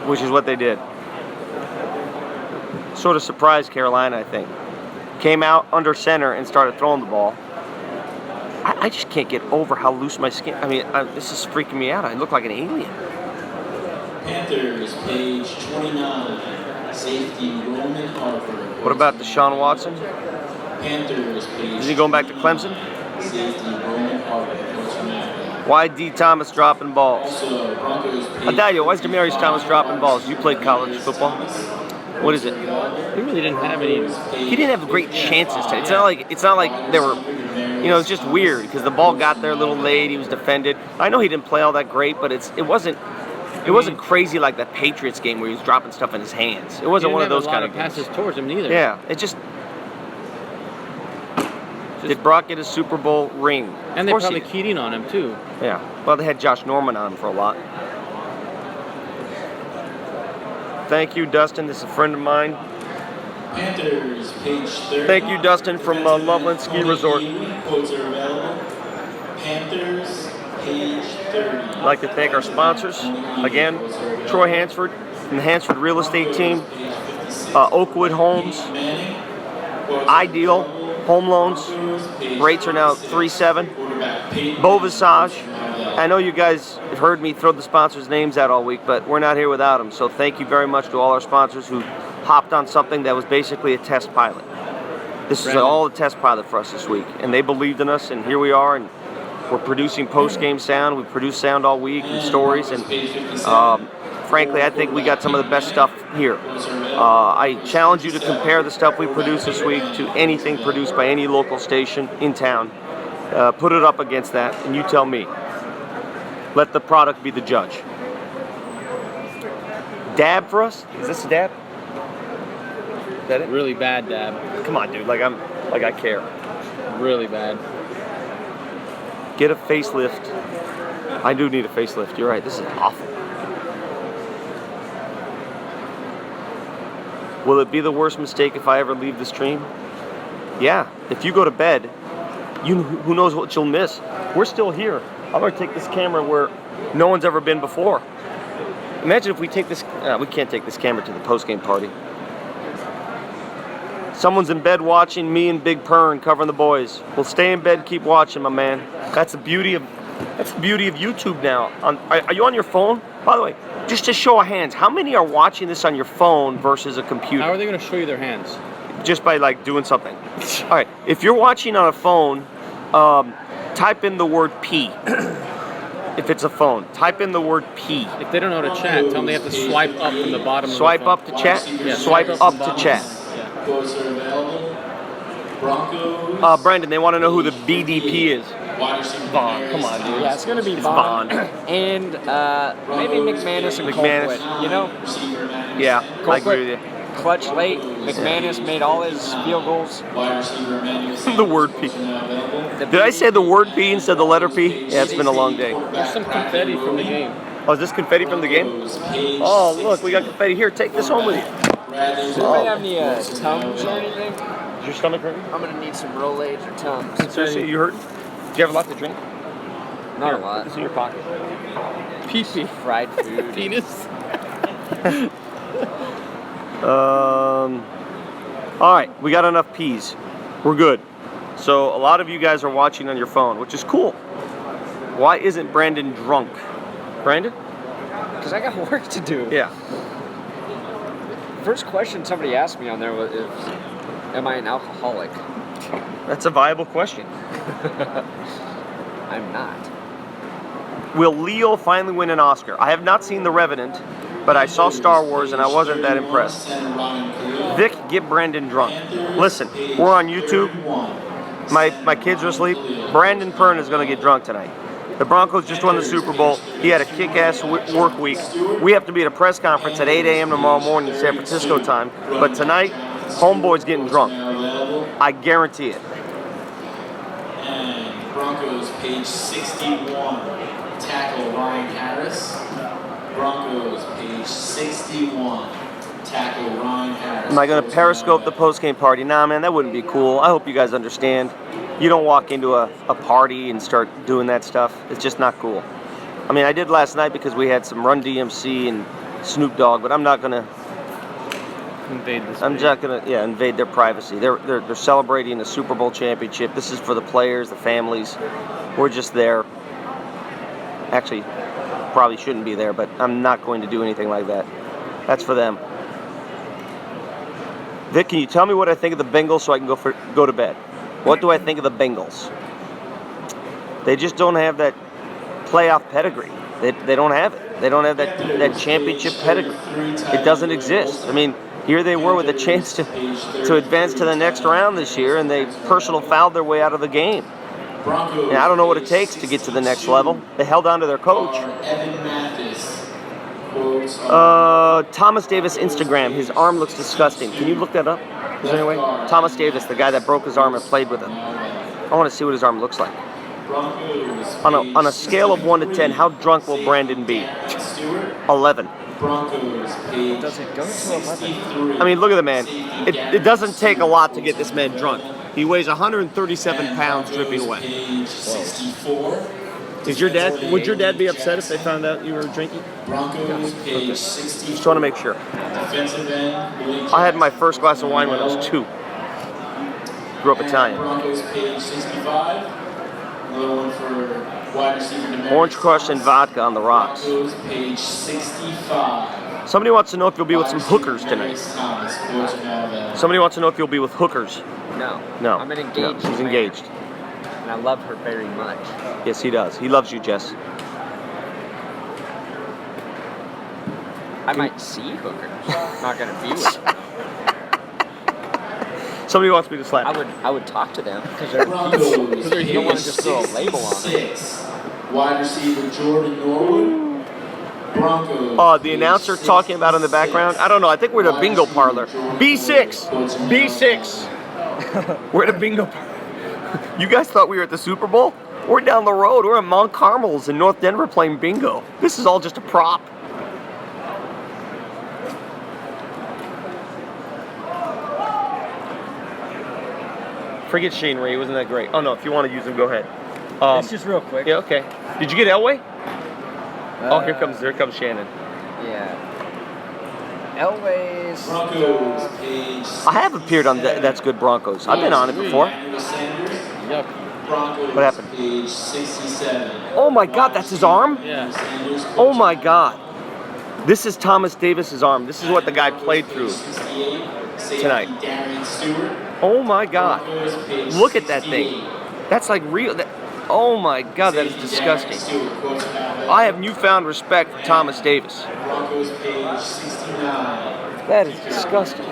Which is what they did. Sort of surprised Carolina, I think. Came out under center and started throwing the ball. I just can't get over how loose my skin. I mean, this is freaking me out. I look like an alien. Panthers, page 29, safety Roman Harper. What about Deshaun Watson? Panthers, page Is he going back to Clemson? Safety Roman Harper. Why D. Thomas dropping balls? Also, Broncos, page Adalia, why is Demaryius Thomas dropping balls? You played college football. What is it? He really didn't have any. He didn't have great chances to. It's not like they were. You know, it's just weird because the ball got there a little late. He was defended. I know he didn't play all that great, but it wasn't crazy like that Patriots game where he was dropping stuff in his hands. It wasn't one of those kind of games. passes towards him neither. Yeah, it just. Did Brock get his Super Bowl ring? And they probably keyed in on him too. Yeah. Well, they had Josh Norman on him for a lot. Thank you, Dustin. This is a friend of mine. Panthers, page 30. Thank you, Dustin, from Loveland Ski Resort. Quotes are available. Panthers, page 30. I'd like to thank our sponsors. Again, Troy Hansford from the Hansford Real Estate Team, Oakwood Homes, Ideal Home Loans. Rates are now 3.7. Beau Visage. I know you guys have heard me throw the sponsors' names out all week, but we're not here without them. So thank you very much to all our sponsors who hopped on something that was basically a test pilot. This is all a test pilot for us this week, and they believed in us, and here we are, and we're producing post-game sound. We produce sound all week and stories, and frankly, I think we got some of the best stuff here. I challenge you to compare the stuff we produce this week to anything produced by any local station in town. Put it up against that, and you tell me. Let the product be the judge. Dab for us? Is this a dab? Is that it? Really bad dab. Come on, dude. I care. Really bad. Get a facelift. I do need a facelift. You're right. This is awful. Will it be the worst mistake if I ever leave the stream? Yeah. If you go to bed, who knows what you'll miss. We're still here. I'm going to take this camera where no one's ever been before. Imagine if we take this... we can't take this camera to the post-game party. Someone's in bed watching me and Big Pern covering the boys. Well, stay in bed, keep watching, my man. That's the beauty of YouTube now. Are you on your phone? By the way, just to show of hands, how many are watching this on your phone versus a computer? How are they going to show you their hands? Just by doing something. All right, if you're watching on a phone, type in the word P. If it's a phone, type in the word P. If they don't know how to chat, tell them they have to swipe up from the bottom Swipe of the phone. up to chat? Yeah, Swipe up to chat. Quotes are available. Broncos. Brandon, they want to know who the BDP is. Vaughn, come on, dude. Yeah, it's going to be It's Vaughn. Vaughn. And maybe McManus and McManus. Colquitt. You know, Yeah, I agree with you. clutch late. McManus made all his field goals. The word P. Did I say the word P instead of the letter P? Yeah, it's been a long day. There's some confetti from the game. Oh, is this confetti from the game? Oh, look, we got confetti here. Take this home with you. Does anybody have any Tums or anything? Is your stomach hurting? I'm going to need some Rolaids or Tums. Seriously, you hurting? Do you have a lot to drink? Not a Put lot. this in your pocket. Pee-pee. Fried food. Penis. All right, we got enough peas. We're good. So a lot of you guys are watching on your phone, which is cool. Why isn't Brandon drunk? Brandon? Because I got work to do. Yeah. first question somebody asked me on there was, am I an alcoholic? That's a viable question. I'm not. Will Leo finally win an Oscar? I have not seen The Revenant, but I saw Star Wars and I wasn't that impressed. Vic, get Brandon drunk. Listen, we're on YouTube. My kids are asleep. Brandon Pern is going to get drunk tonight. The Broncos just won the Super Bowl. He had a kick-ass work week. We have to be at a press conference at 8 a.m. tomorrow morning, San Francisco time. But tonight, homeboy's getting drunk. I guarantee it. And Broncos, page 61, tackle Ryan Harris. Broncos, page 61, tackle Ryan Harris. Am I going to periscope the post-game party? Nah, man, that wouldn't be cool. I hope you guys understand. You don't walk into a party and start doing that stuff. It's just not cool. I mean, I did last night because we had some Run DMC and Snoop Dogg, but I'm not going to Invade this. I'm just gonna invade their privacy. They're celebrating the Super Bowl championship. This is for the players, the families. We're just there. Actually, probably shouldn't be there, but I'm not going to do anything like that. That's for them. Vic, can you tell me what I think of the Bengals so I can go to bed? What do I think of the Bengals? They just don't have that playoff pedigree. They don't have it. They don't have that championship pedigree. It doesn't exist. I mean, here they were with a chance to advance to the next round this year, and they personal fouled their way out of the game. And I don't know what it takes to get to the next level. They held on to their coach. Thomas Davis Instagram. His arm looks disgusting. Can you look that up? Is there any way? Thomas Davis, the guy that broke his arm and played with him. I want to see what his arm looks like. On a scale of 1 to 10, how drunk will Brandon be? 11. Does it go to 11? I mean, look at the man. It doesn't take a lot to get this man drunk. He weighs 137 pounds dripping wet. Would your dad be upset if they found out you were drinking? Just want to make sure. I had my first glass of wine when I was 2. Grew up Italian. Orange crush and vodka on the rocks. Somebody wants to know if you'll be with some hookers tonight. Somebody wants to know if you'll be with hookers. No. I'm an engaged. No, she's man, engaged. and I love her very much. Yes, he does. He loves you, Jess. I might see hookers. I'm not gonna be with them. Somebody wants me to slap. I would talk to them because they're Broncos, you don't want to just throw a label on them. Wide receiver Jordan Norwood. Broncos. Oh, the announcer talking about in the background? I don't know. I think we're at a bingo parlor. B6. B6. We're at a bingo parlor. You guys thought we were at the Super Bowl? We're down the road. We're at Mount Carmel's in North Denver playing bingo. This is all just a prop. Forget Shane Ray. Wasn't that great? Oh, no. If you want to use him, go ahead. It's just real quick. Yeah, okay. Did you get Elway? Oh, here comes Shannon. Yeah. Elway's. Broncos, page I have appeared on That's Good Broncos. I've been on it before. Yep. Broncos, What happened? Page 67. Oh my God, that's his arm? Yeah. Oh my God. This is Thomas Davis's arm. This is what the guy played through tonight. Oh my God. Look at that thing. That's like real. Oh my God, that is disgusting. I have newfound respect for Thomas Davis. Broncos, page 69. That is disgusting.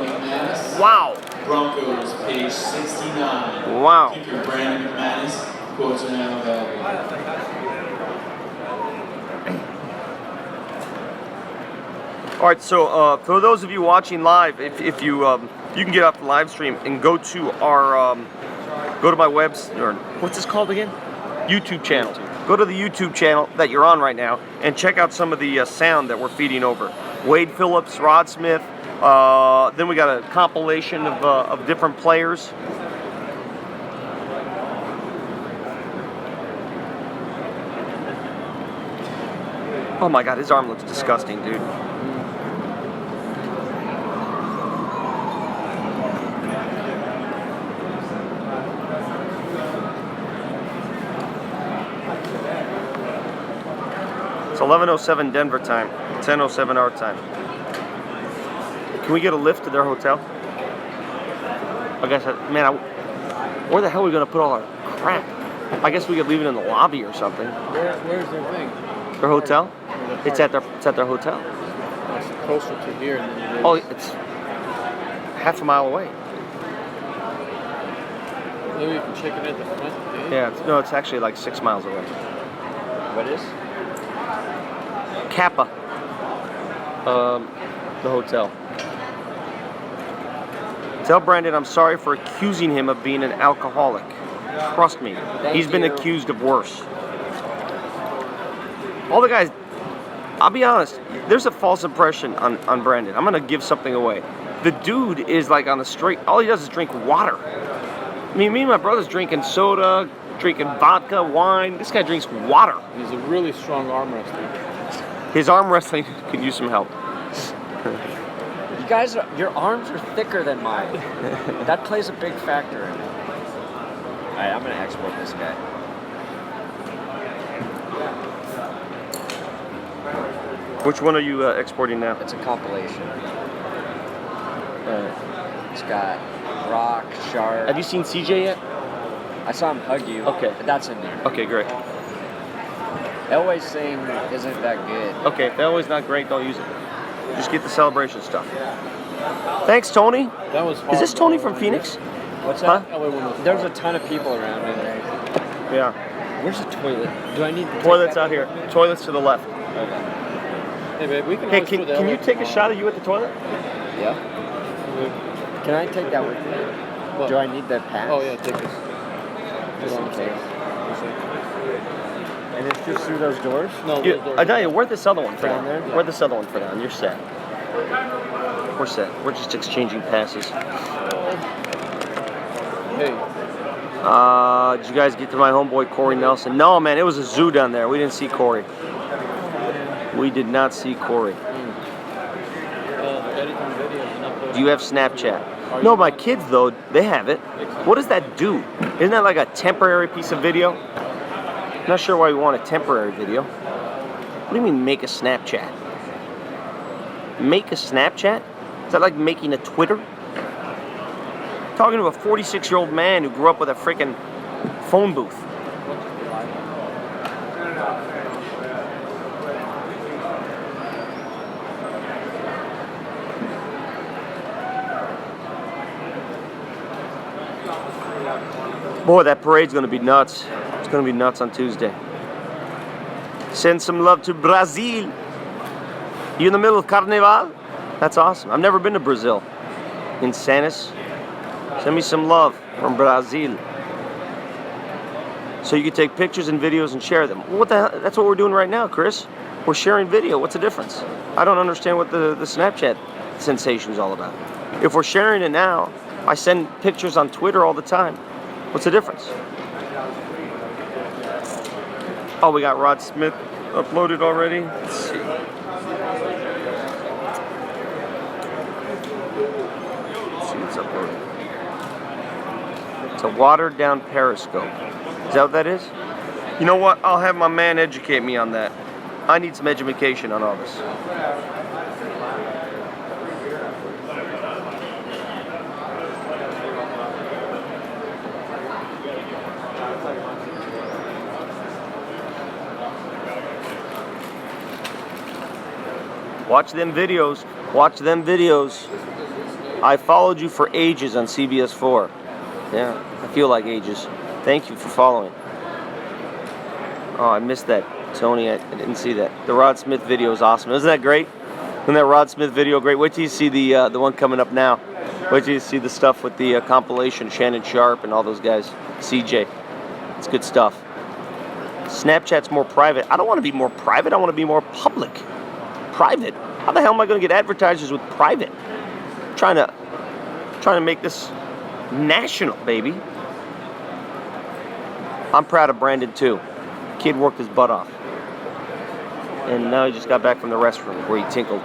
Wow. Broncos, page 69. Wow. Kicker Brandon McManus, quotes are now available. All right, so for those of you watching live, if you you can get off the live stream and go to our go to my website, or what's this called again? YouTube channel. Go to the YouTube channel that you're on right now and check out some of the sound that we're feeding over. Wade Phillips, Rod Smith. Then we got a compilation of different players. Oh my God, his arm looks disgusting, dude. It's 11:07 Denver time, 10:07 our time. Can we get a lift to their hotel? I guess, man, where the hell are we gonna put all our crap? I guess we could leave it in the lobby or something. Where's their thing? Their hotel? It's at their hotel. It's closer to here than it is. Oh, it's half a mile away. Maybe you can check it at the front. Yeah, no, it's actually like 6 miles away. What is? Kappa. The hotel. Tell Brandon I'm sorry for accusing him of being an alcoholic. Trust me, he's been accused of worse. All the guys, I'll be honest, there's a false impression on Brandon. I'm gonna give something away. The dude is like on the straight, all he does is drink water. I mean, me and my brother's drinking soda, drinking vodka, wine. This guy drinks water. He's a really strong arm wrestler. His arm wrestling could use some help. You guys, your arms are thicker than mine. That plays a big factor in it. All right, I'm gonna export this guy. Which one are you exporting now? It's a compilation. It's got Rock, Shark. Have you seen CJ yet? I saw him hug you. Okay. That's in there. Okay, great. Elway's saying isn't that good. Okay, if Elway's not great, don't use it. Just get the celebration stuff. Thanks, Tony. That was hard. Is this Tony from Phoenix? What's Huh? that? There's a ton of people around in there. Yeah. Where's the toilet? Do I need to Toilet's out here. Toilet's to the left. Okay. Hey, babe, we can Hey, always put the can you elevator take a tomorrow. shot of you at the toilet? Yeah. Can I take that with me? What? Do I need that pass? Oh, yeah, take this. Just in case. And it's just through those doors? No, You, those doors- I tell you, we're this other one for Down now. there? We're this other one for now, and you're set. We're set. We're just exchanging passes. Hey, Did you guys get to my homeboy Corey Nelson? No, man, it was a zoo down there. We didn't see Corey. We did not see Corey. editing videos and uploading. Do you have Snapchat? No, my kids, though, they have it. What does that do? Isn't that like a temporary piece of video? I'm not sure why we want a temporary video. What do you mean make a Snapchat? Make a Snapchat? Is that like making a Twitter? Talking to a 46-year-old man who grew up with a freaking phone booth. Boy, that parade's gonna be nuts. It's gonna be nuts on Tuesday. Send some love to Brazil. You in the middle of Carnival? That's awesome. I've never been to Brazil. In Santos. Send me some love from Brazil. So you can take pictures and videos and share them. What the hell? That's what we're doing right now, Chris. We're sharing video. What's the difference? I don't understand what the Snapchat sensation is all about. If we're sharing it now, I send pictures on Twitter all the time. What's the difference? Oh, we got Rod Smith uploaded already. Let's see. Let's see what's uploaded. It's a watered down Periscope. Is that what that is? You know what? I'll have my man educate me on that. I need some education on all this. Watch them videos. Watch them videos. I followed you for ages on CBS 4. Yeah, I feel like ages. Thank you for following. Oh, I missed that, Tony. I didn't see that. The Rod Smith video is awesome. Isn't that great? Isn't that Rod Smith video great? Wait till you see the one coming up now. Wait till you see the stuff with the compilation, Shannon Sharp and all those guys. CJ. It's good stuff. Snapchat's more private. I don't want to be more private. I want to be more public. Private? How the hell am I going to get advertisers with private? Trying to make this national, baby. I'm proud of Brandon too. Kid worked his butt off. And now he just got back from the restroom where he tinkled.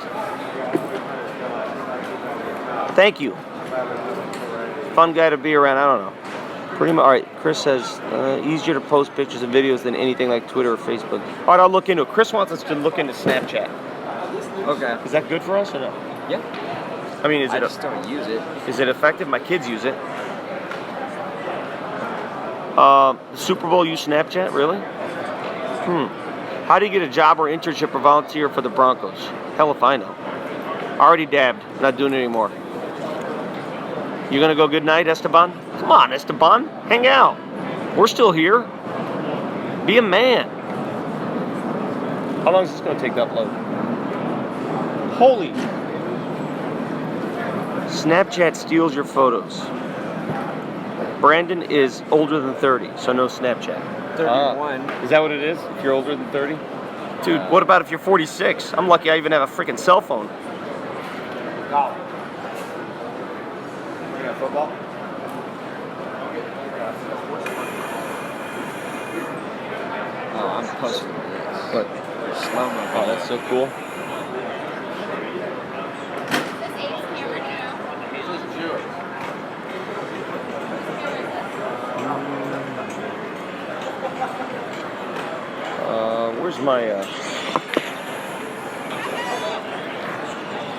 Thank you. Fun guy to be around. I don't know. Pretty much. All right, Chris says easier to post pictures and videos than anything like Twitter or Facebook. All right, I'll look into it. Chris wants us to look into Snapchat. Okay. Is that good for us or no? Yeah. I mean, I just don't use it. is it effective? My kids use it. The Super Bowl use Snapchat, really? How do you get a job or internship or volunteer for the Broncos? Hell if I know. Already dabbed. Not doing it anymore. You gonna go good night, Esteban? Come on, Esteban. Hang out. We're still here. Be a man. How long is this gonna take to upload? Holy. Snapchat steals your photos. Brandon is older than 30, so no Snapchat. 31. Is that what it is? If you're older than 30? Dude, what about if you're 46? I'm lucky I even have a freaking cell phone. Oh. You got football? Oh, I'm pushing this. What? Slow-mo. Oh, that's so cool. This Ace camera now. Where's my,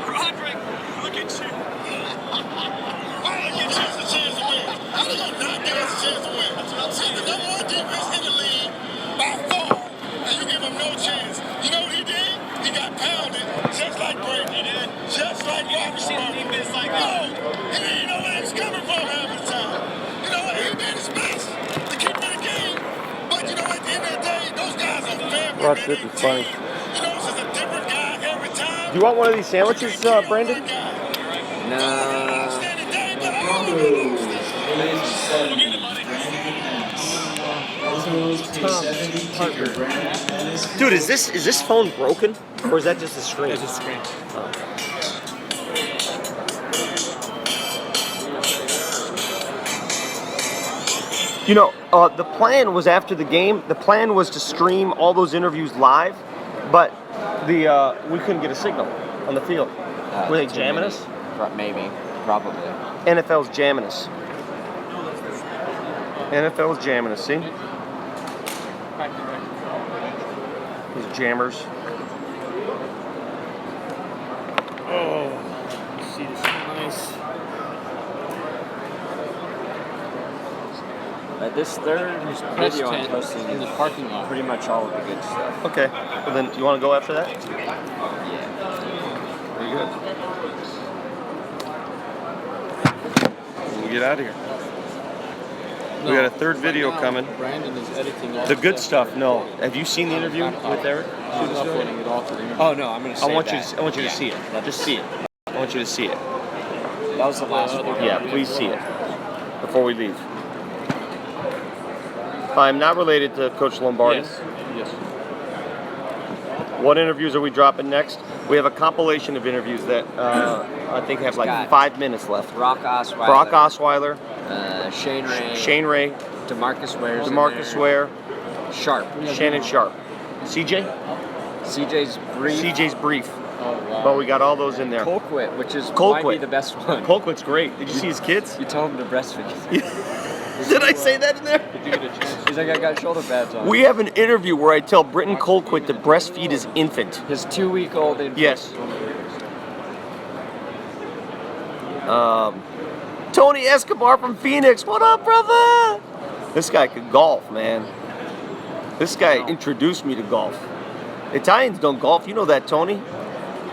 Roderick, look at you. Why don't you give us a chance to win? How do you not give us a chance to win? That's what I'm saying. The number one defense in the league by far. And you give him no chance. You know what he did? He got pounded just like Brady did. Just like Robinson. Defense like that. He didn't know where he was coming from half the time. You know what? He made his best to keep in the game. But you know, at the end of the day, those guys are family. Watch this, it's funny. You know, it's just a different guy every time. Do you want one of these sandwiches, Brandon? No. Broncos page 70. Broncos page 70. Kicker Brandon Pettis. Dude, is this phone broken? Or is that just a screen? It's a screen. You know, the plan was after the game. The plan was to stream all those interviews live, but we couldn't get a signal on the field. Were they jamming us? Maybe. Probably. NFL's jamming us. NFL's jamming us. See? These jammers. Oh, see this is nice. This third Press video I'm tent posting in the is parking lot. pretty much all of the good stuff. Okay. Well then, you want to go after that? Yeah. Very good. We'll get out of here. We got a third video coming. Brandon is editing all The good stuff. No. Have you seen the interview with Eric? He's uploading it all to the internet. Oh no, I'm gonna say I want that. you to see it. Just see it. I want you to see it. That was the last video. Yeah, please see it before we leave. I'm not related to Coach Lombardi. Yes. What interviews are we dropping next? We have a compilation of interviews that I think have like Got 5 minutes left. Brock Osweiler. Brock Osweiler, Shane Ray. Shane Ray, DeMarcus Ware's in DeMarcus there. Ware, Sharp. Shannon Sharp, CJ. CJ's brief. CJ's brief. Oh, wow. But we got all those in there. Colquitt, which is might Colquitt. be the best one. Colquitt's great. Did you see his kids? You told him to breastfeed. Did I say that in there? Did you get a chance? He's like, I got shoulder pads on. We have an interview where I tell Britton Colquitt to breastfeed his infant. His 2-week-old infant. Yes. Tony Escobar from Phoenix. What up, brother? This guy could golf, man. This guy introduced me to golf. Italians don't golf. You know that, Tony?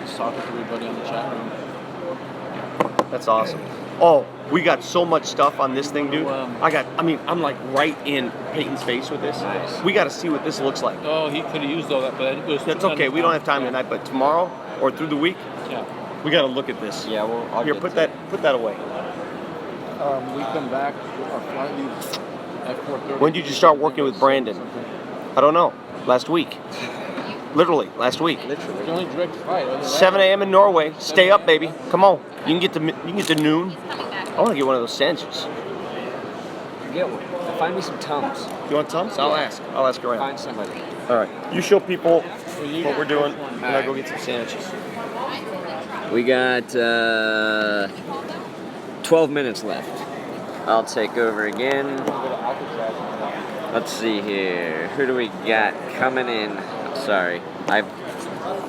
Just talking to everybody in the chat room. That's awesome. Oh, we got so much stuff on this thing, dude. Wow. I'm like right in Peyton's face with this. Nice. We got to see what this looks like. Oh, he could have used all that, but it was That's okay. We don't have time tonight, but tomorrow or through the week, Yeah. we got to look at this. Yeah, well, I'll Here, get put to that away. We come back. Our flight leaves at 4:30. When did you start working with Brandon? I don't know. Last week. Literally, last week. it. Literally. The only direct flight. Other than 7 a.m. in Norway. Stay up, baby. Come on. You can get to noon. Coming back. I want to get one of those sandwiches. Get one. Find me some Tums. You want Tums? I'll ask. I'll ask around. Find somebody. All right. You show people what we're doing, and I'll go get some sandwiches. We got 12 minutes left. I'll take over again. Let's see here. Who do we got coming in? Sorry, I'm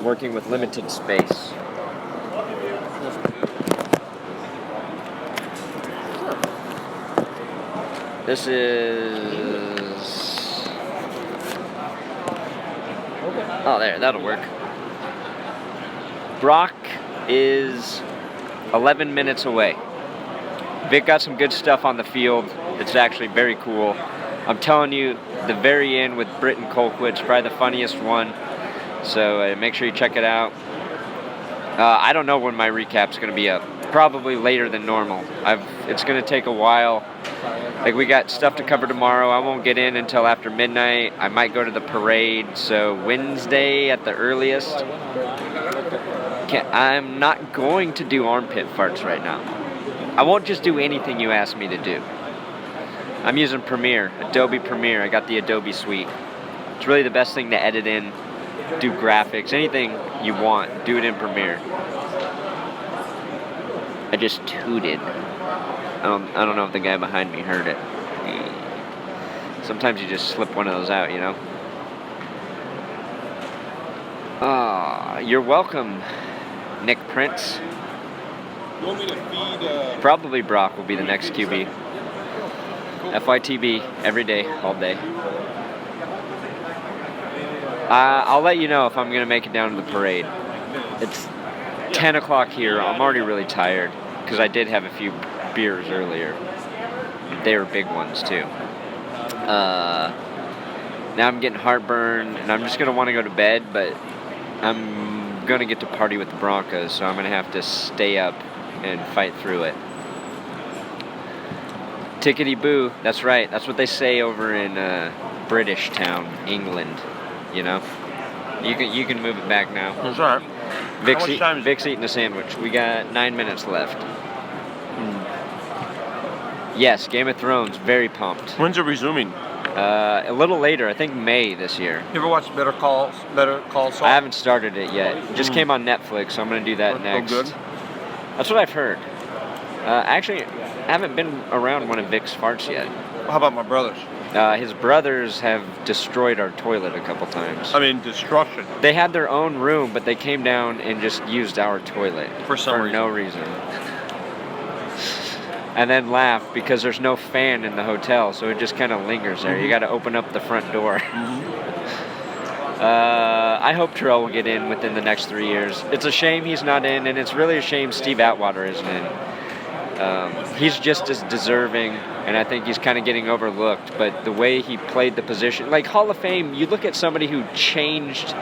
working with limited space. This is... Oh, there, that'll work. Brock is 11 minutes away. Vic got some good stuff on the field. It's actually very cool. I'm telling you, the very end with Britton Colquitt's probably the funniest one. So make sure you check it out. I don't know when my recap's going to be up. Probably later than normal. It's going to take a while. Like, we got stuff to cover tomorrow. I won't get in until after midnight. I might go to the parade, so Wednesday at the earliest. I'm not going to do armpit farts right now. I won't just do anything you ask me to do. I'm using Premiere, Adobe Premiere. I got the Adobe suite. It's really the best thing to edit in, do graphics, anything you want, do it in Premiere. I just tooted. I don't know if the guy behind me heard it. Sometimes you just slip one of those out, you know? You're welcome, Nick Prince. You want me to feed? Probably Brock will be the next QB. FYTB, every day, all day. I'll let you know if I'm going to make it down to the parade. It's 10 o'clock here. I'm already really tired because I did have a few beers earlier. They were big ones too. Now I'm getting heartburn and I'm just going to want to go to bed, but I'm going to get to party with the Broncos, so I'm going to have to stay up and fight through it. Tickety boo, that's right. That's what they say over in British town, England. You know, you can move it back now. That's all right. Vic's eating a sandwich. We got 9 minutes left. Yes, Game of Thrones. Very pumped. When's it resuming? A little later. I think May this year. You ever watch Better Call Saul? I haven't started it yet. It just came on Netflix, so I'm gonna do that next. Oh, good. That's what I've heard. Actually, I haven't been around one of Vic's farts yet. How about my brothers? His brothers have destroyed our toilet a couple times. I mean, destruction. They had their own room, but they came down and just used our toilet. For no reason. And then laughed because there's no fan in the hotel, so it just kind of lingers there. You got to open up the front door. I hope Terrell will get in within the next 3 years. It's a shame he's not in, and it's really a shame Steve Atwater isn't in. He's just as deserving, and I think he's kind of getting overlooked. But the way he played the position, like Hall of Fame, you look at somebody who changed.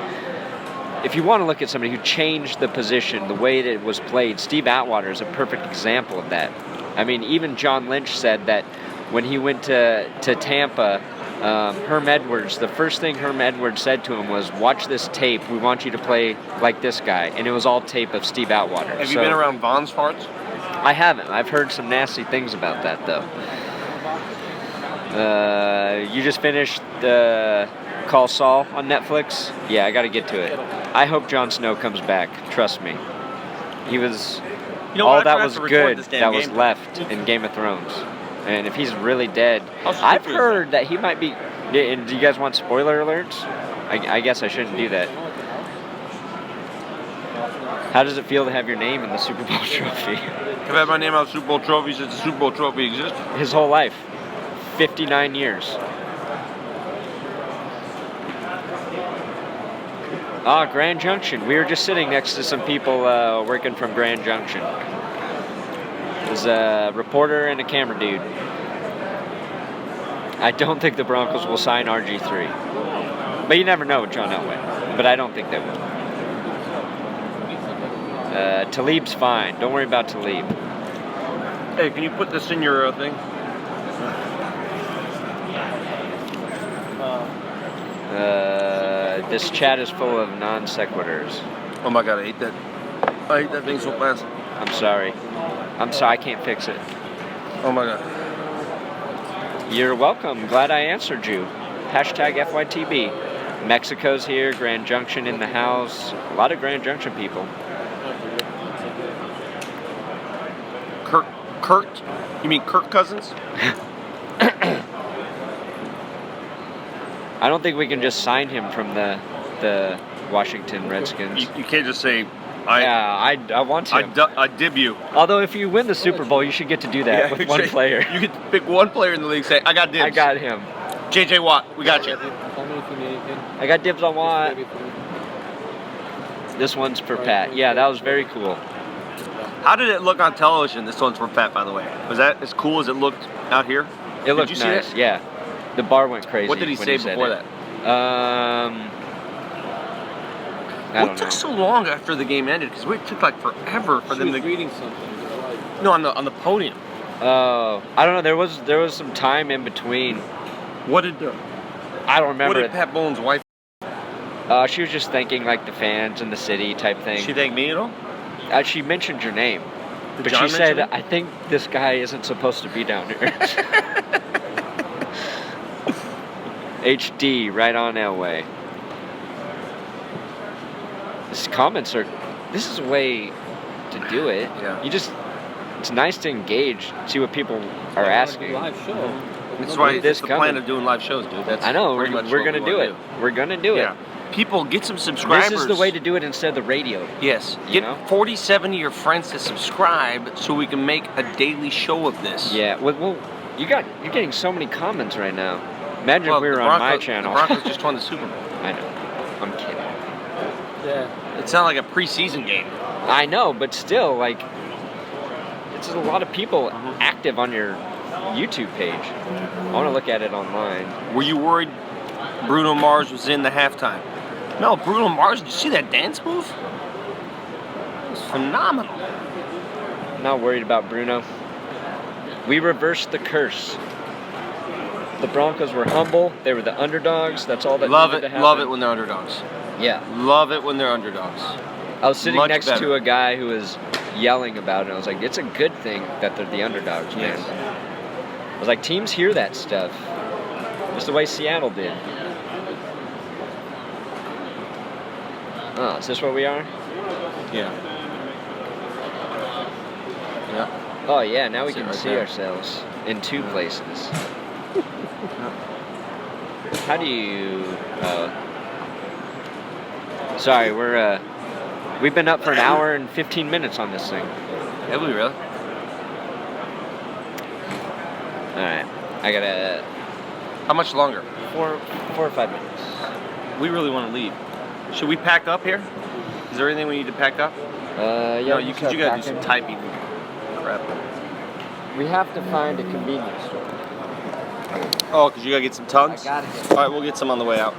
If you want to look at somebody who changed the position, the way that it was played, Steve Atwater is a perfect example of that. I mean, even John Lynch said that when he went to Tampa, Herm Edwards, the first thing Herm Edwards said to him was, "Watch this tape. We want you to play like this guy." And it was all tape of Steve Atwater. Have you been around Vaughn's farts? I haven't. I've heard some nasty things about that, though. You just finished Call Saul on Netflix? Yeah, I got to get to it. I hope Jon Snow comes back. Trust me. He was all that was good that was left in Game of Thrones. And if he's really dead, I've heard that he might be. And do you guys want spoiler alerts? I guess I shouldn't do that. How does it feel to have your name in the Super Bowl trophy? I've had my name on Super Bowl trophies since the Super Bowl trophy existed. His whole life. 59 years. Grand Junction. We were just sitting next to some people working from Grand Junction. There's a reporter and a camera dude. I don't think the Broncos will sign RG3. But you never know with John Elway. But I don't think they will. Talib's fine. Don't worry about Talib. Hey, can you put this in your thing? This chat is full of non sequiturs. Oh my god, I hate that. I hate that thing so fast. I'm sorry. I can't fix it. Oh my god. You're welcome. Glad I answered you. Hashtag FYTB. Mexico's here. Grand Junction in the house. A lot of Grand Junction people. Kirk? You mean Kirk Cousins? I don't think we can just sign him from the Washington Redskins. You can't just say, I want him. I dib you. Although if you win the Super Bowl, you should get to do that with one player. You get to pick one player in the league. Say, I got dibs. I got him. JJ Watt, we got you. Call me if you need anything. I got dibs on Watt. Maybe for me. This one's for Pat. Yeah, that was very cool. How did it look on television? This one's for Pat, by the way. Was that as cool as it looked out here? It looked Did you see nice. that? Yeah, the bar went crazy. What did he when say said before it. that? I What don't took know. so long after the game ended? Because it took like forever for She them was to. reading something. No, on the podium. I don't know. There was some time in between. What did I don't remember. What did Pat Bowlen's wife? She was just thanking like the fans and the city type thing. She thanked me at all? She mentioned your name, Did but John she said, mention it? "I think this guy isn't supposed to be down here." HD right on Elway. This is a way to do it. Yeah. It's nice to engage, see what people are asking. Live show. That's why This that's the plan coming. of doing live shows, dude. That's I know, pretty much we're what gonna we do wanna it. We're gonna do Yeah. it. People, get some subscribers. This is the way to do it instead of the radio. Yes. You Get know? 47 of your friends to subscribe so we can make a daily show of this. Yeah, well, you're getting so many comments right now. Imagine Well, if we were the on my Broncos- channel. The Broncos just won the Super Bowl. I know. I'm kidding. Yeah. It's not like a preseason game. I know, but still, like, it's a lot of people active on your YouTube page. I want to look at it online. Were you worried Bruno Mars was in the halftime? No, Bruno Mars, did you see that dance move? It was phenomenal. Not worried about Bruno. We reversed the curse. The Broncos were humble. They were the underdogs. That's all that Love needed it. to happen. Love it when they're underdogs. Yeah. Love it when they're underdogs. I was sitting Much next better. to a guy who was yelling about it. And I was like, it's a good thing that they're the underdogs, man. Yes. I was like, teams hear that stuff. Just the way Seattle did. Oh, is this where we are? Yeah. Yeah. Oh, yeah, now we Sit can right see there. ourselves in two places. How do you... sorry, we've been up for an hour and 15 minutes on this thing. Have we really? Alright, I gotta... How much longer? 4 or 5 minutes. We really want to leave. Should we pack up here? Is there anything we need to pack up? Yeah, No, we can because you start gotta do some packing. typing. Crap. We have to find a convenience store. Oh, because you gotta get some tons? I gotta get All right, we'll get some on the way out.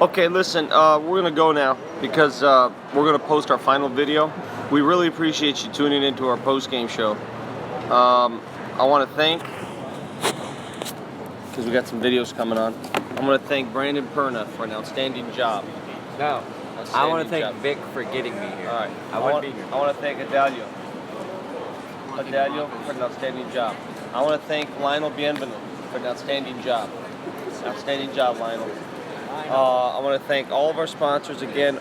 Okay, listen, we're gonna go now because we're gonna post our final video. We really appreciate you tuning into our post-game show. I want to thank, because we got some videos coming on. I want to thank Brandon Perna for an outstanding job. No, I Outstanding want to thank job. Vic for getting me here. All right, I wouldn't be here. I want to thank Adalio. Adalio for an outstanding job. I want to thank Lionel Bienvenu for an outstanding job. Outstanding job, Lionel. I want to thank all of our sponsors again.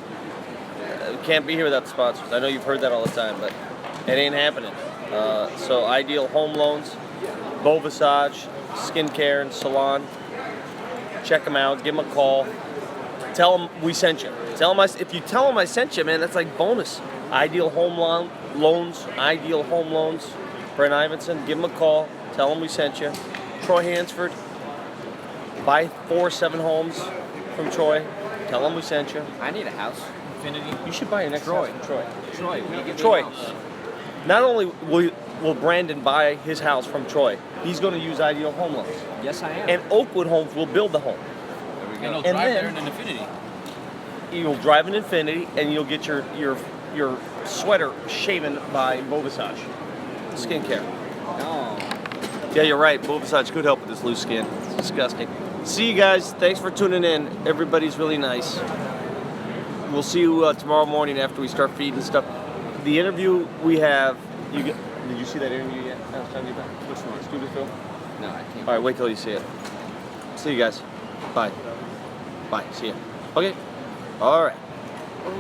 We can't be here without the sponsors. I know you've heard that all the time, but it ain't happening. So Ideal Home Loans, Bow Visage, Skincare and Salon. Check them out. Give them a call. Tell them we sent you. If you tell them I sent you, man, that's like bonus. Ideal Home Loans, Ideal Home Loans. Brent Ivinson, give them a call. Tell them we sent you. Troy Hansford, buy 4 or 7 homes from Troy. Tell them we sent you. I need a house. Infinity. You should buy your next house from Troy. Troy, will you give me Troy. a house? Not only will Brandon buy his house from Troy, he's going to use Ideal Home Loans. Yes, I am. And Oakwood Homes will build the home. And he'll And drive then- there in an Infinity. You'll drive an Infinity and you'll get your sweater shaven by Bow Visage Skincare. No. Yeah, you're right. Bow Visage could help with this loose skin. It's disgusting. See you guys. Thanks for tuning in. Everybody's really nice. We'll see you tomorrow morning after we start feeding stuff. The interview we have. Did you see that interview yet? I was telling you about. Which one? Stupid Phil? No, I can't. All right, wait till you see it. See you guys. Bye. Bye. See ya. Okay. All right.